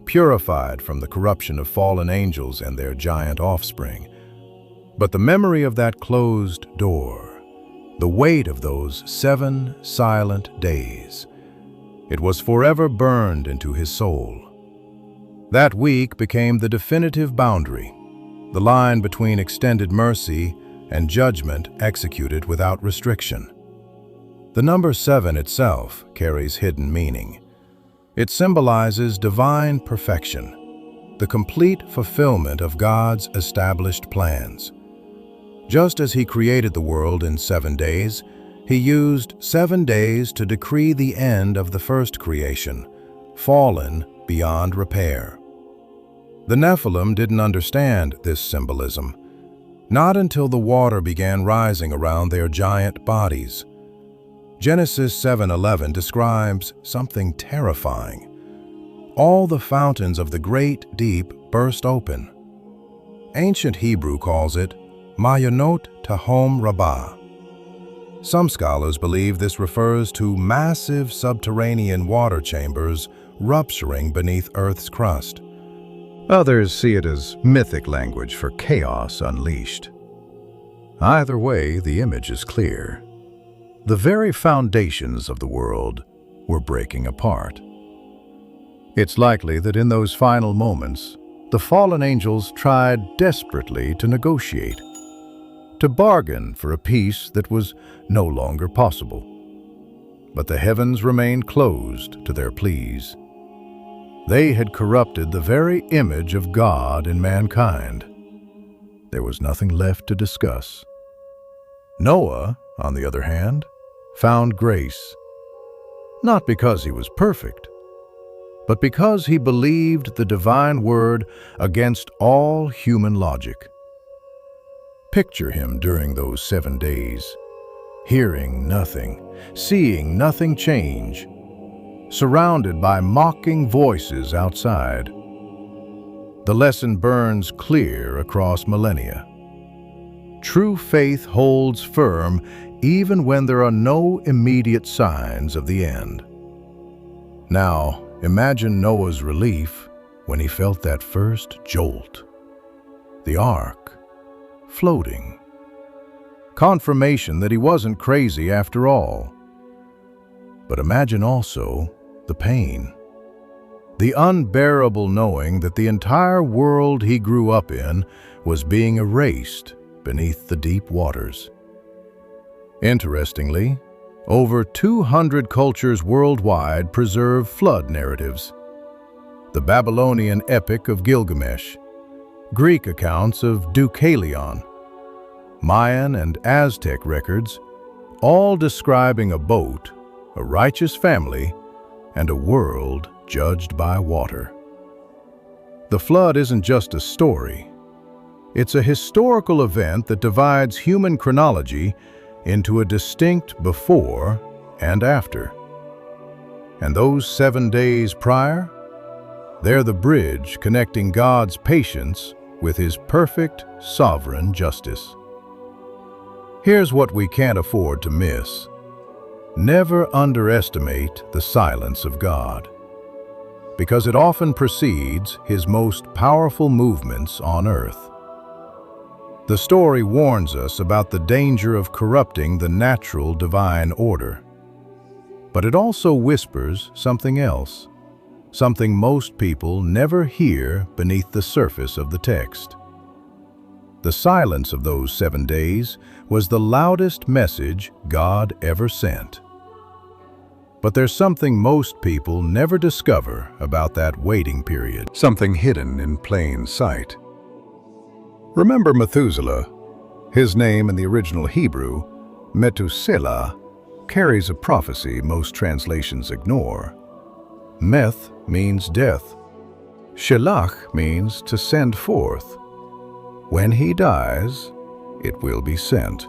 purified from the corruption of fallen angels and their giant offspring. But the memory of that closed door, the weight of those 7 silent days, it was forever burned into his soul. That week became the definitive boundary, the line between extended mercy and judgment executed without restriction. The number 7 itself carries hidden meaning. It symbolizes divine perfection, the complete fulfillment of God's established plans. Just as He created the world in 7 days, He used 7 days to decree the end of the first creation, fallen beyond repair. The Nephilim didn't understand this symbolism, not until the water began rising around their giant bodies. Genesis 7:11 describes something terrifying. All the fountains of the great deep burst open. Ancient Hebrew calls it Mayanot Tahom Rabbah. Some scholars believe this refers to massive subterranean water chambers rupturing beneath Earth's crust. Others see it as mythic language for chaos unleashed. Either way, the image is clear. The very foundations of the world were breaking apart. It's likely that in those final moments, the fallen angels tried desperately to negotiate, to bargain for a peace that was no longer possible. But the heavens remained closed to their pleas. They had corrupted the very image of God in mankind. There was nothing left to discuss. Noah, on the other hand, found grace, not because he was perfect, but because he believed the divine word against all human logic. Picture him during those 7 days, hearing nothing, seeing nothing change, surrounded by mocking voices outside. The lesson burns clear across millennia. True faith holds firm even when there are no immediate signs of the end. Now, imagine Noah's relief when he felt that first jolt. The ark, floating. Confirmation that he wasn't crazy after all. But imagine also the pain. The unbearable knowing that the entire world he grew up in was being erased beneath the deep waters. Interestingly, over 200 cultures worldwide preserve flood narratives. The Babylonian epic of Gilgamesh, Greek accounts of Deucalion, Mayan and Aztec records, all describing a boat, a righteous family, and a world judged by water. The flood isn't just a story. It's a historical event that divides human chronology into a distinct before and after. And those 7 days prior, they're the bridge connecting God's patience with His perfect, sovereign justice. Here's what we can't afford to miss. Never underestimate the silence of God, because it often precedes His most powerful movements on earth. The story warns us about the danger of corrupting the natural divine order. But it also whispers something else, something most people never hear beneath the surface of the text. The silence of those 7 days was the loudest message God ever sent. But there's something most people never discover about that waiting period, something hidden in plain sight. Remember Methuselah? His name in the original Hebrew, Methuselah, carries a prophecy most translations ignore. Meth means death. Shelach means to send forth. When he dies, it will be sent.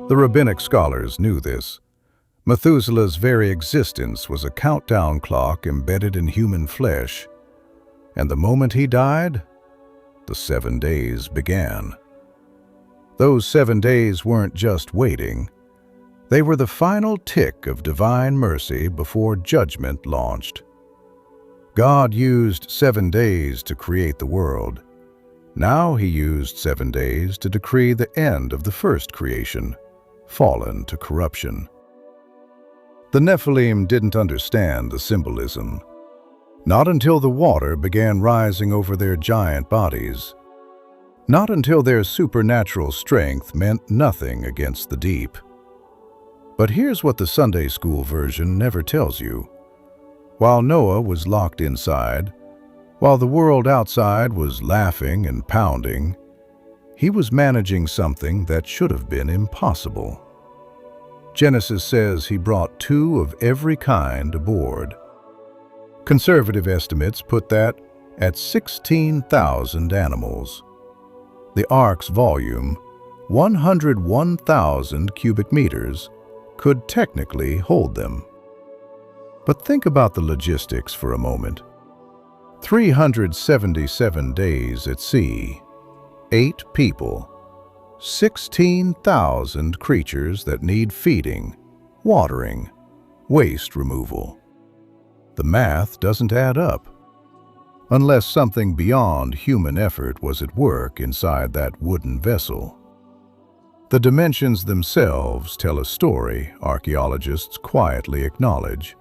The rabbinic scholars knew this, Methuselah's very existence was a countdown clock embedded in human flesh, and the moment he died, the 7 days began. Those 7 days weren't just waiting. They were the final tick of divine mercy before judgment launched. God used 7 days to create the world. Now he used 7 days to decree the end of the first creation, fallen to corruption. The Nephilim didn't understand the symbolism. Not until the water began rising over their giant bodies. Not until their supernatural strength meant nothing against the deep. But here's what the Sunday school version never tells you. While Noah was locked inside, while the world outside was laughing and pounding, he was managing something that should have been impossible. Genesis says he brought 2 of every kind aboard. Conservative estimates put that at 16,000 animals. The ark's volume, 101,000 cubic meters, could technically hold them. But think about the logistics for a moment. 377 days at sea, 8 people, 16,000 creatures that need feeding, watering, waste removal. The math doesn't add up, unless something beyond human effort was at work inside that wooden vessel. The dimensions themselves tell a story archaeologists quietly acknowledge.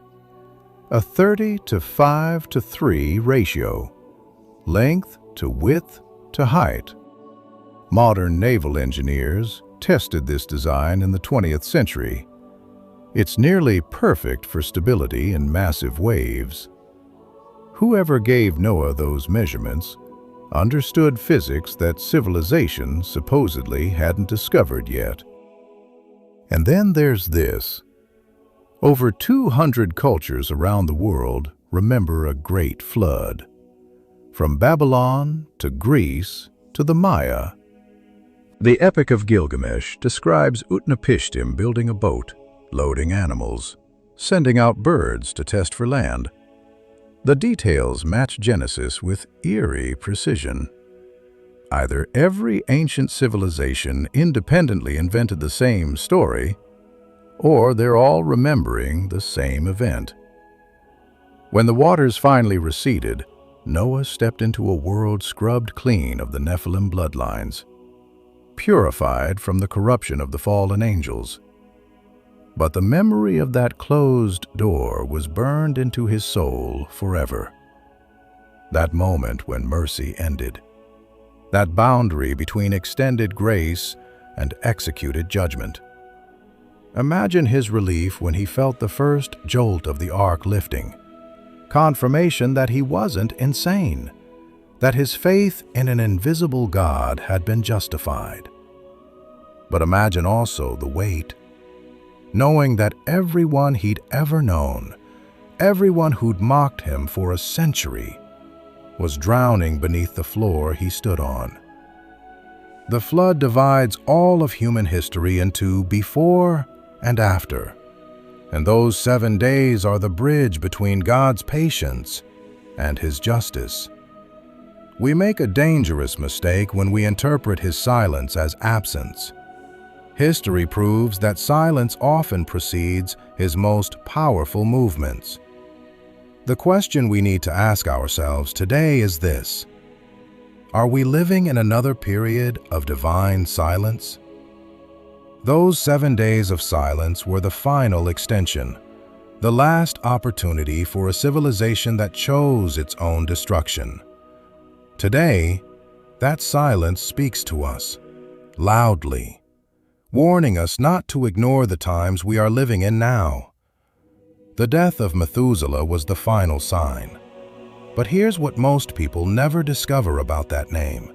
A 30 to 5 to 3 ratio, length to width to height. Modern naval engineers tested this design in the 20th century. It's nearly perfect for stability in massive waves. Whoever gave Noah those measurements understood physics that civilization supposedly hadn't discovered yet. And then there's this. Over 200 cultures around the world remember a great flood. From Babylon to Greece to the Maya. The Epic of Gilgamesh describes Utnapishtim building a boat, loading animals, sending out birds to test for land. The details match Genesis with eerie precision. Either every ancient civilization independently invented the same story, or they're all remembering the same event. When the waters finally receded, Noah stepped into a world scrubbed clean of the Nephilim bloodlines, purified from the corruption of the fallen angels. But the memory of that closed door was burned into his soul forever. That moment when mercy ended. That boundary between extended grace and executed judgment. Imagine his relief when he felt the first jolt of the ark lifting. Confirmation that he wasn't insane, that his faith in an invisible God had been justified. But imagine also the weight, knowing that everyone he'd ever known, everyone who'd mocked him for a century, was drowning beneath the floor he stood on. The flood divides all of human history into before and after, and those 7 days are the bridge between God's patience and His justice. We make a dangerous mistake when we interpret His silence as absence. History proves that silence often precedes His most powerful movements. The question we need to ask ourselves today is this: are we living in another period of divine silence? Those 7 days of silence were the final extension, the last opportunity for a civilization that chose its own destruction. Today, that silence speaks to us, loudly, warning us not to ignore the times we are living in now. The death of Methuselah was the final sign. But here's what most people never discover about that name.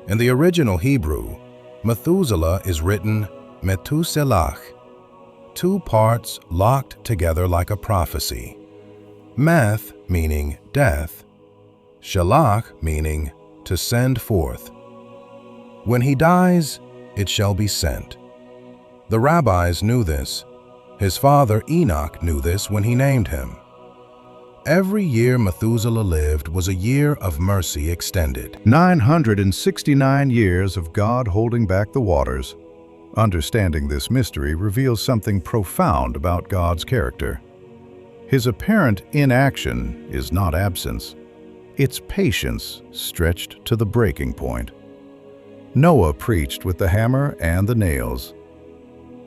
In the original Hebrew, Methuselah is written Methuselah, 2 parts locked together like a prophecy. Meth meaning death, Shalach meaning to send forth. When he dies, it shall be sent. The rabbis knew this, His father Enoch knew this when he named him. Every year Methuselah lived was a year of mercy extended. 969 years of God holding back the waters. Understanding this mystery reveals something profound about God's character. His apparent inaction is not absence. It's patience stretched to the breaking point. Noah preached with the hammer and the nails.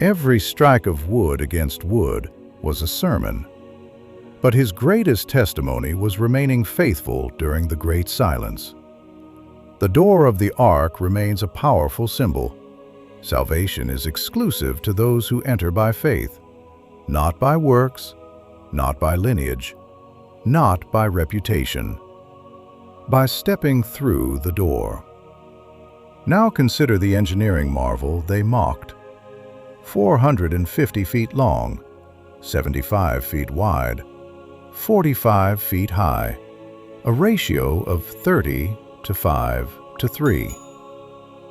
Every strike of wood against wood was a sermon. But his greatest testimony was remaining faithful during the great silence. The door of the ark remains a powerful symbol. Salvation is exclusive to those who enter by faith, not by works, not by lineage, not by reputation, by stepping through the door. Now consider the engineering marvel they mocked. 450 feet long, 75 feet wide, 45 feet high, a ratio of 30 to 5 to 3.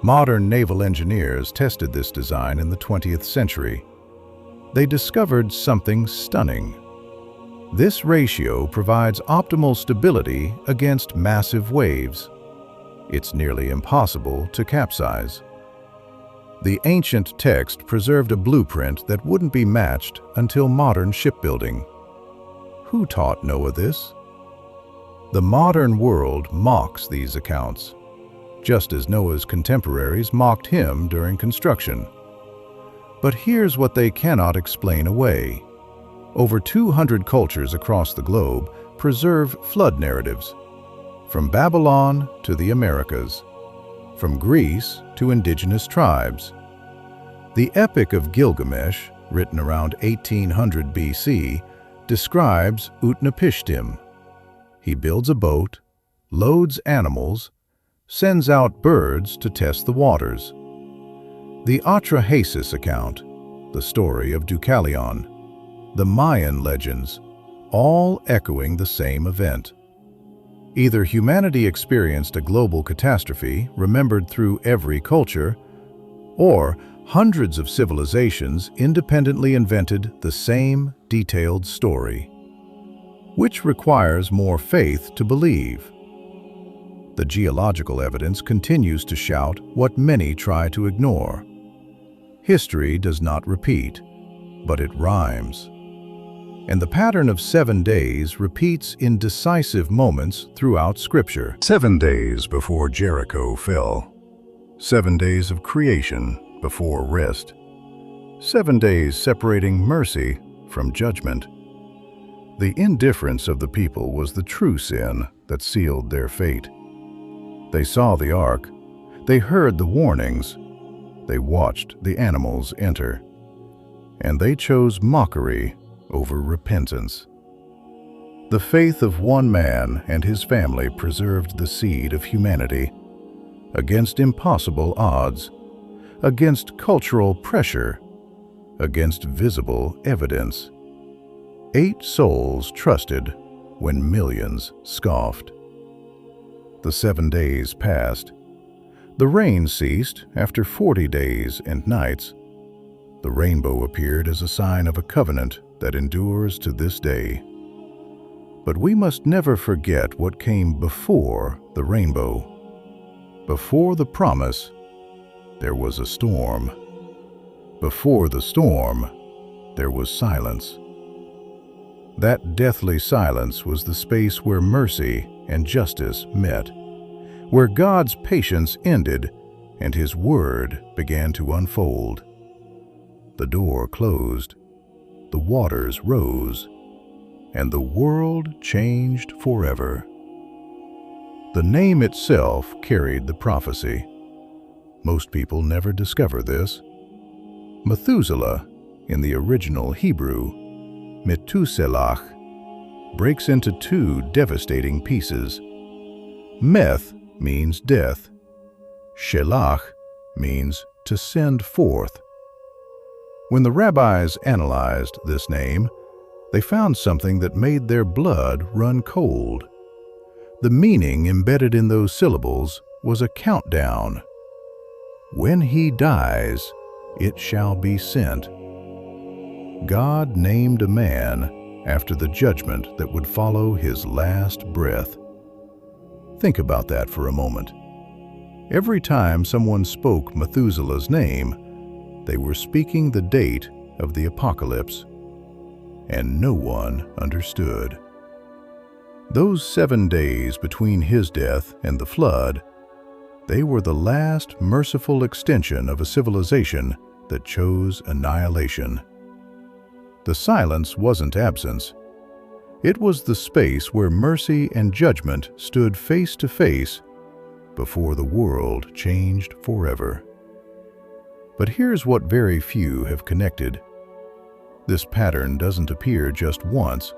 Modern naval engineers tested this design in the 20th century. They discovered something stunning. This ratio provides optimal stability against massive waves. It's nearly impossible to capsize. The ancient text preserved a blueprint that wouldn't be matched until modern shipbuilding. Who taught Noah this? The modern world mocks these accounts, just as Noah's contemporaries mocked him during construction. But here's what they cannot explain away. Over 200 cultures across the globe preserve flood narratives, from Babylon to the Americas, from Greece to indigenous tribes. The Epic of Gilgamesh, written around 1800 BC, describes Utnapishtim. He builds a boat, loads animals, sends out birds to test the waters. The Atrahasis account, the story of Deucalion, the Mayan legends, all echoing the same event. Either humanity experienced a global catastrophe remembered through every culture, or hundreds of civilizations independently invented the same detailed story. Which requires more faith to believe? The geological evidence continues to shout what many try to ignore. History does not repeat, but it rhymes. And the pattern of 7 days repeats in decisive moments throughout Scripture. 7 days before Jericho fell. 7 days of creation before rest. 7 days separating mercy from judgment. The indifference of the people was the true sin that sealed their fate. They saw the ark. They heard the warnings. They watched the animals enter. And they chose mockery over repentance. The faith of one man and his family preserved the seed of humanity. Against impossible odds, against cultural pressure, against visible evidence. 8 souls trusted when millions scoffed. The 7 days passed. The rain ceased after 40 days and nights. The rainbow appeared as a sign of a covenant that endures to this day. But we must never forget what came before the rainbow. Before the promise, there was a storm. Before the storm, there was silence. That deathly silence was the space where mercy and justice met, where God's patience ended and His word began to unfold. The door closed, the waters rose, and the world changed forever. The name itself carried the prophecy. Most people never discover this. Methuselah, in the original Hebrew, Methuselah, breaks into 2 devastating pieces. Meth means death. Shelach means to send forth. When the rabbis analyzed this name, they found something that made their blood run cold. The meaning embedded in those syllables was a countdown. When he dies, it shall be sent. God named a man after the judgment that would follow his last breath. Think about that for a moment. Every time someone spoke Methuselah's name, they were speaking the date of the apocalypse, and no one understood. Those 7 days between his death and the flood, they were the last merciful extension of a civilization that chose annihilation. The silence wasn't absence. It was the space where mercy and judgment stood face to face before the world changed forever. But here's what very few have connected. This pattern doesn't appear just once.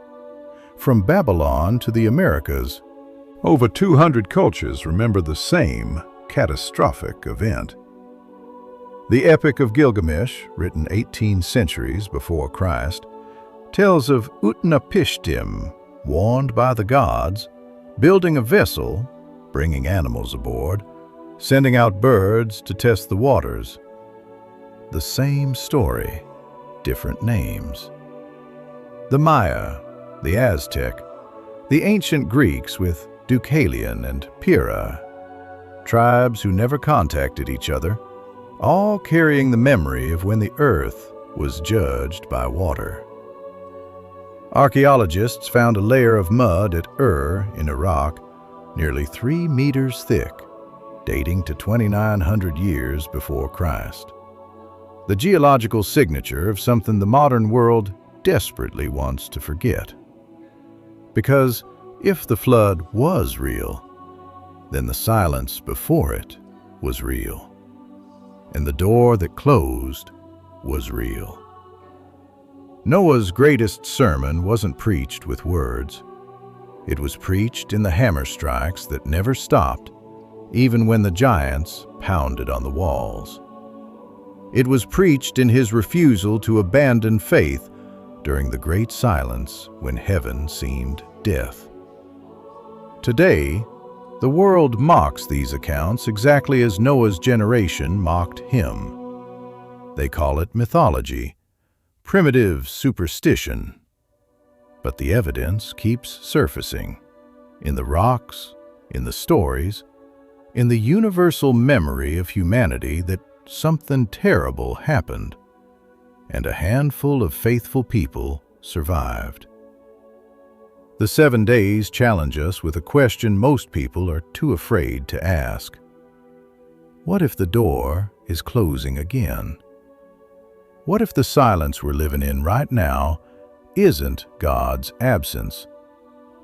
From Babylon to the Americas, over 200 cultures remember the same catastrophic event. The Epic of Gilgamesh, written 18 centuries before Christ, tells of Utnapishtim, warned by the gods, building a vessel, bringing animals aboard, sending out birds to test the waters. The same story, different names. The Maya, the Aztec, the ancient Greeks with Deucalion and Pyrrha, tribes who never contacted each other, all carrying the memory of when the earth was judged by water. Archaeologists found a layer of mud at Ur in Iraq, nearly 3 meters thick, dating to 2,900 years before Christ. The geological signature of something the modern world desperately wants to forget. Because if the flood was real, then the silence before it was real. And the door that closed was real. Noah's greatest sermon wasn't preached with words. It was preached in the hammer strikes that never stopped, even when the giants pounded on the walls. It was preached in his refusal to abandon faith during the great silence when heaven seemed death. Today, the world mocks these accounts exactly as Noah's generation mocked him. They call it mythology, primitive superstition. But the evidence keeps surfacing, in the rocks, in the stories, in the universal memory of humanity that something terrible happened, and a handful of faithful people survived. The 7 days challenge us with a question most people are too afraid to ask. What if the door is closing again? What if the silence we're living in right now isn't God's absence,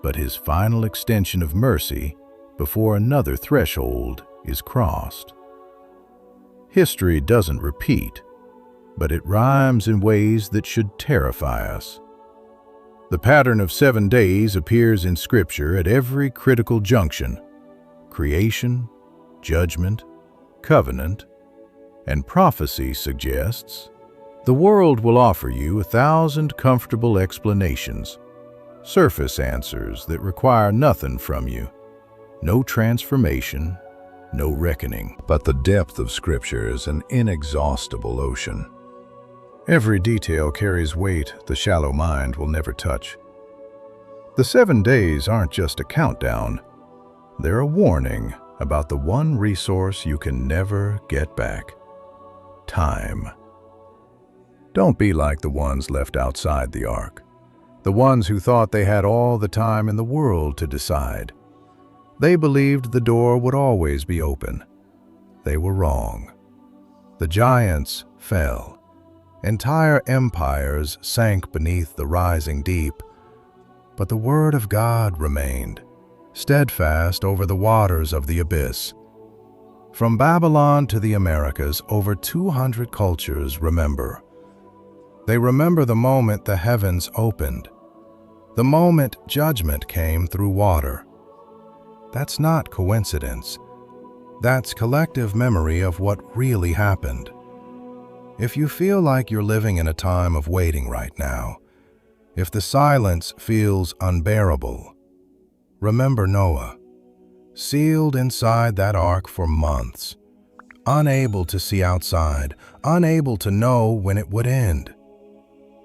but his final extension of mercy before another threshold is crossed? History doesn't repeat, but it rhymes in ways that should terrify us. The pattern of 7 days appears in Scripture at every critical junction: creation, judgment, covenant, and prophecy suggests the world will offer you 1,000 comfortable explanations, surface answers that require nothing from you, no transformation, no reckoning. But the depth of Scripture is an inexhaustible ocean. Every detail carries weight the shallow mind will never touch. The 7 days aren't just a countdown. They're a warning about the one resource you can never get back: time. Don't be like the ones left outside the ark, the ones who thought they had all the time in the world to decide. They believed the door would always be open. They were wrong. The giants fell. Entire empires sank beneath the rising deep, but the word of God remained, steadfast over the waters of the abyss. From Babylon to the Americas, over 200 cultures remember. They remember the moment the heavens opened, the moment judgment came through water. That's not coincidence. That's collective memory of what really happened. If you feel like you're living in a time of waiting right now, if the silence feels unbearable, remember Noah, sealed inside that ark for months, unable to see outside, unable to know when it would end.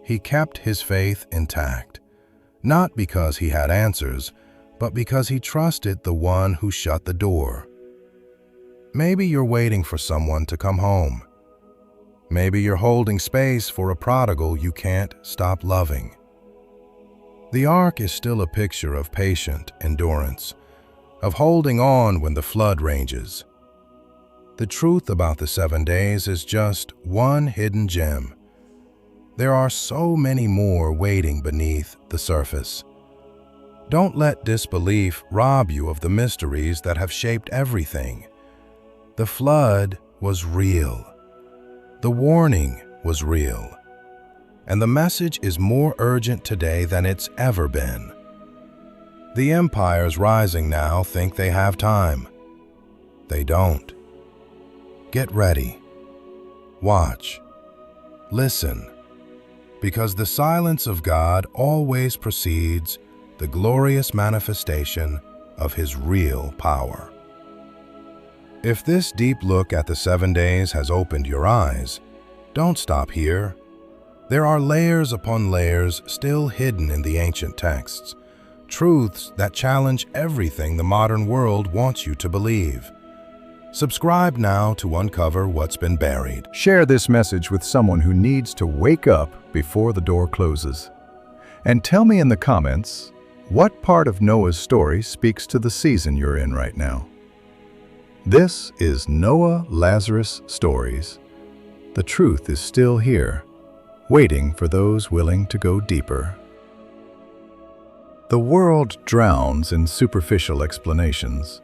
he kept his faith intact, not because he had answers, but because he trusted the one who shut the door. Maybe you're waiting for someone to come home. Maybe you're holding space for a prodigal you can't stop loving. The ark is still a picture of patient endurance, of holding on when the flood ranges. The truth about the 7 days is just one hidden gem. There are so many more waiting beneath the surface. Don't let disbelief rob you of the mysteries that have shaped everything. The flood was real. The warning was real. And the message is more urgent today than it's ever been. The empires rising now think they have time. They don't. Get ready. Watch. Listen. Because the silence of God always precedes the glorious manifestation of His real power. If this deep look at the 7 days has opened your eyes, don't stop here. There are layers upon layers still hidden in the ancient texts, truths that challenge everything the modern world wants you to believe. Subscribe now to uncover what's been buried. Share this message with someone who needs to wake up before the door closes. And tell me in the comments, what part of Noah's story speaks to the season you're in right now? This is Noah Lazarus Stories. The truth is still here, waiting for those willing to go deeper. The world drowns in superficial explanations,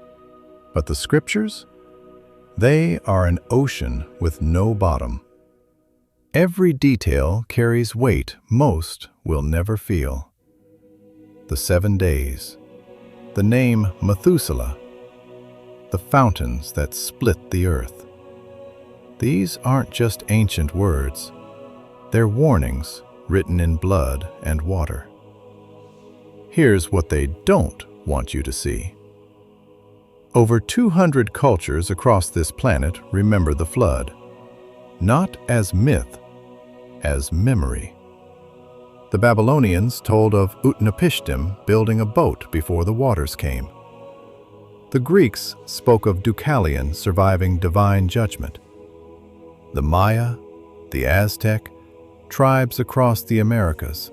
but the scriptures? They are an ocean with no bottom. Every detail carries weight most will never feel. The 7 days, the name Methuselah, the fountains that split the earth. These aren't just ancient words, they're warnings written in blood and water. Here's what they don't want you to see. Over 200 cultures across this planet remember the flood, not as myth, as memory. The Babylonians told of Utnapishtim building a boat before the waters came. The Greeks spoke of Deucalion surviving divine judgment. The Maya, the Aztec, tribes across the Americas.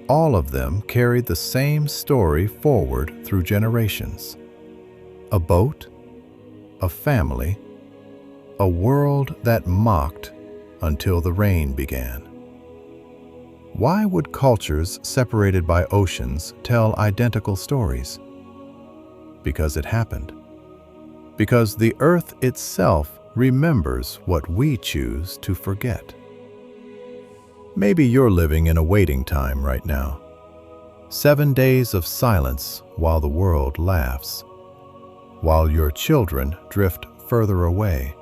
All of them carried the same story forward through generations. A boat, a family, a world that mocked until the rain began. Why would cultures separated by oceans tell identical stories? Because it happened. Because the earth itself remembers what we choose to forget. Maybe you're living in a waiting time right now. 7 days of silence while the world laughs. While your children drift further away.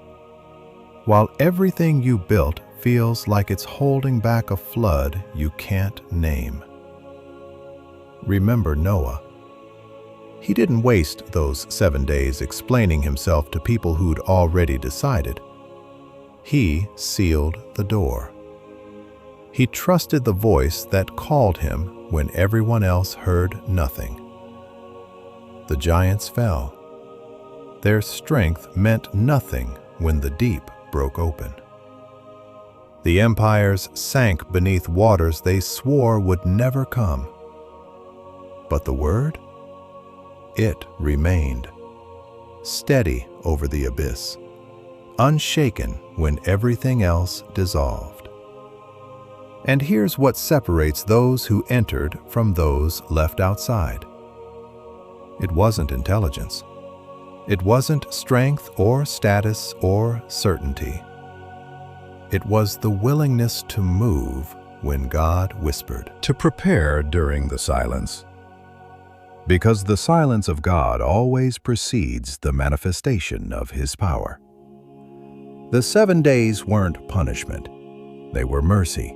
While everything you built feels like it's holding back a flood you can't name. Remember Noah. He didn't waste those 7 days explaining himself to people who'd already decided. He sealed the door. He trusted the voice that called him when everyone else heard nothing. The giants fell. Their strength meant nothing when the deep broke open. The empires sank beneath waters they swore would never come. But the word? It remained, steady over the abyss, unshaken when everything else dissolved. And here's what separates those who entered from those left outside. It wasn't intelligence. It wasn't strength or status or certainty. It was the willingness to move when God whispered. To prepare during the silence. Because the silence of God always precedes the manifestation of His power. The 7 days weren't punishment. They were mercy.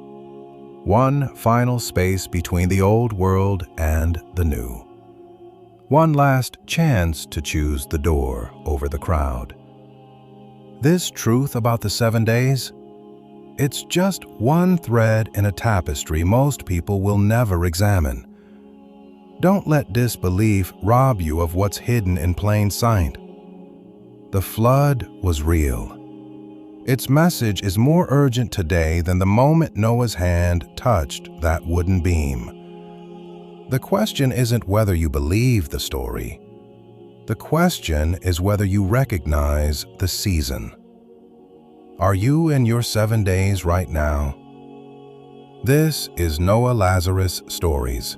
One final space between the old world and the new. One last chance to choose the door over the crowd. This truth about the 7 days, It's just one thread in a tapestry most people will never examine. Don't let disbelief rob you of what's hidden in plain sight. The flood was real. Its message is more urgent today than the moment Noah's hand touched that wooden beam. The question isn't whether you believe the story. The question is whether you recognize the season. Are you in your 7 days right now? This is Noah Lazarus Stories.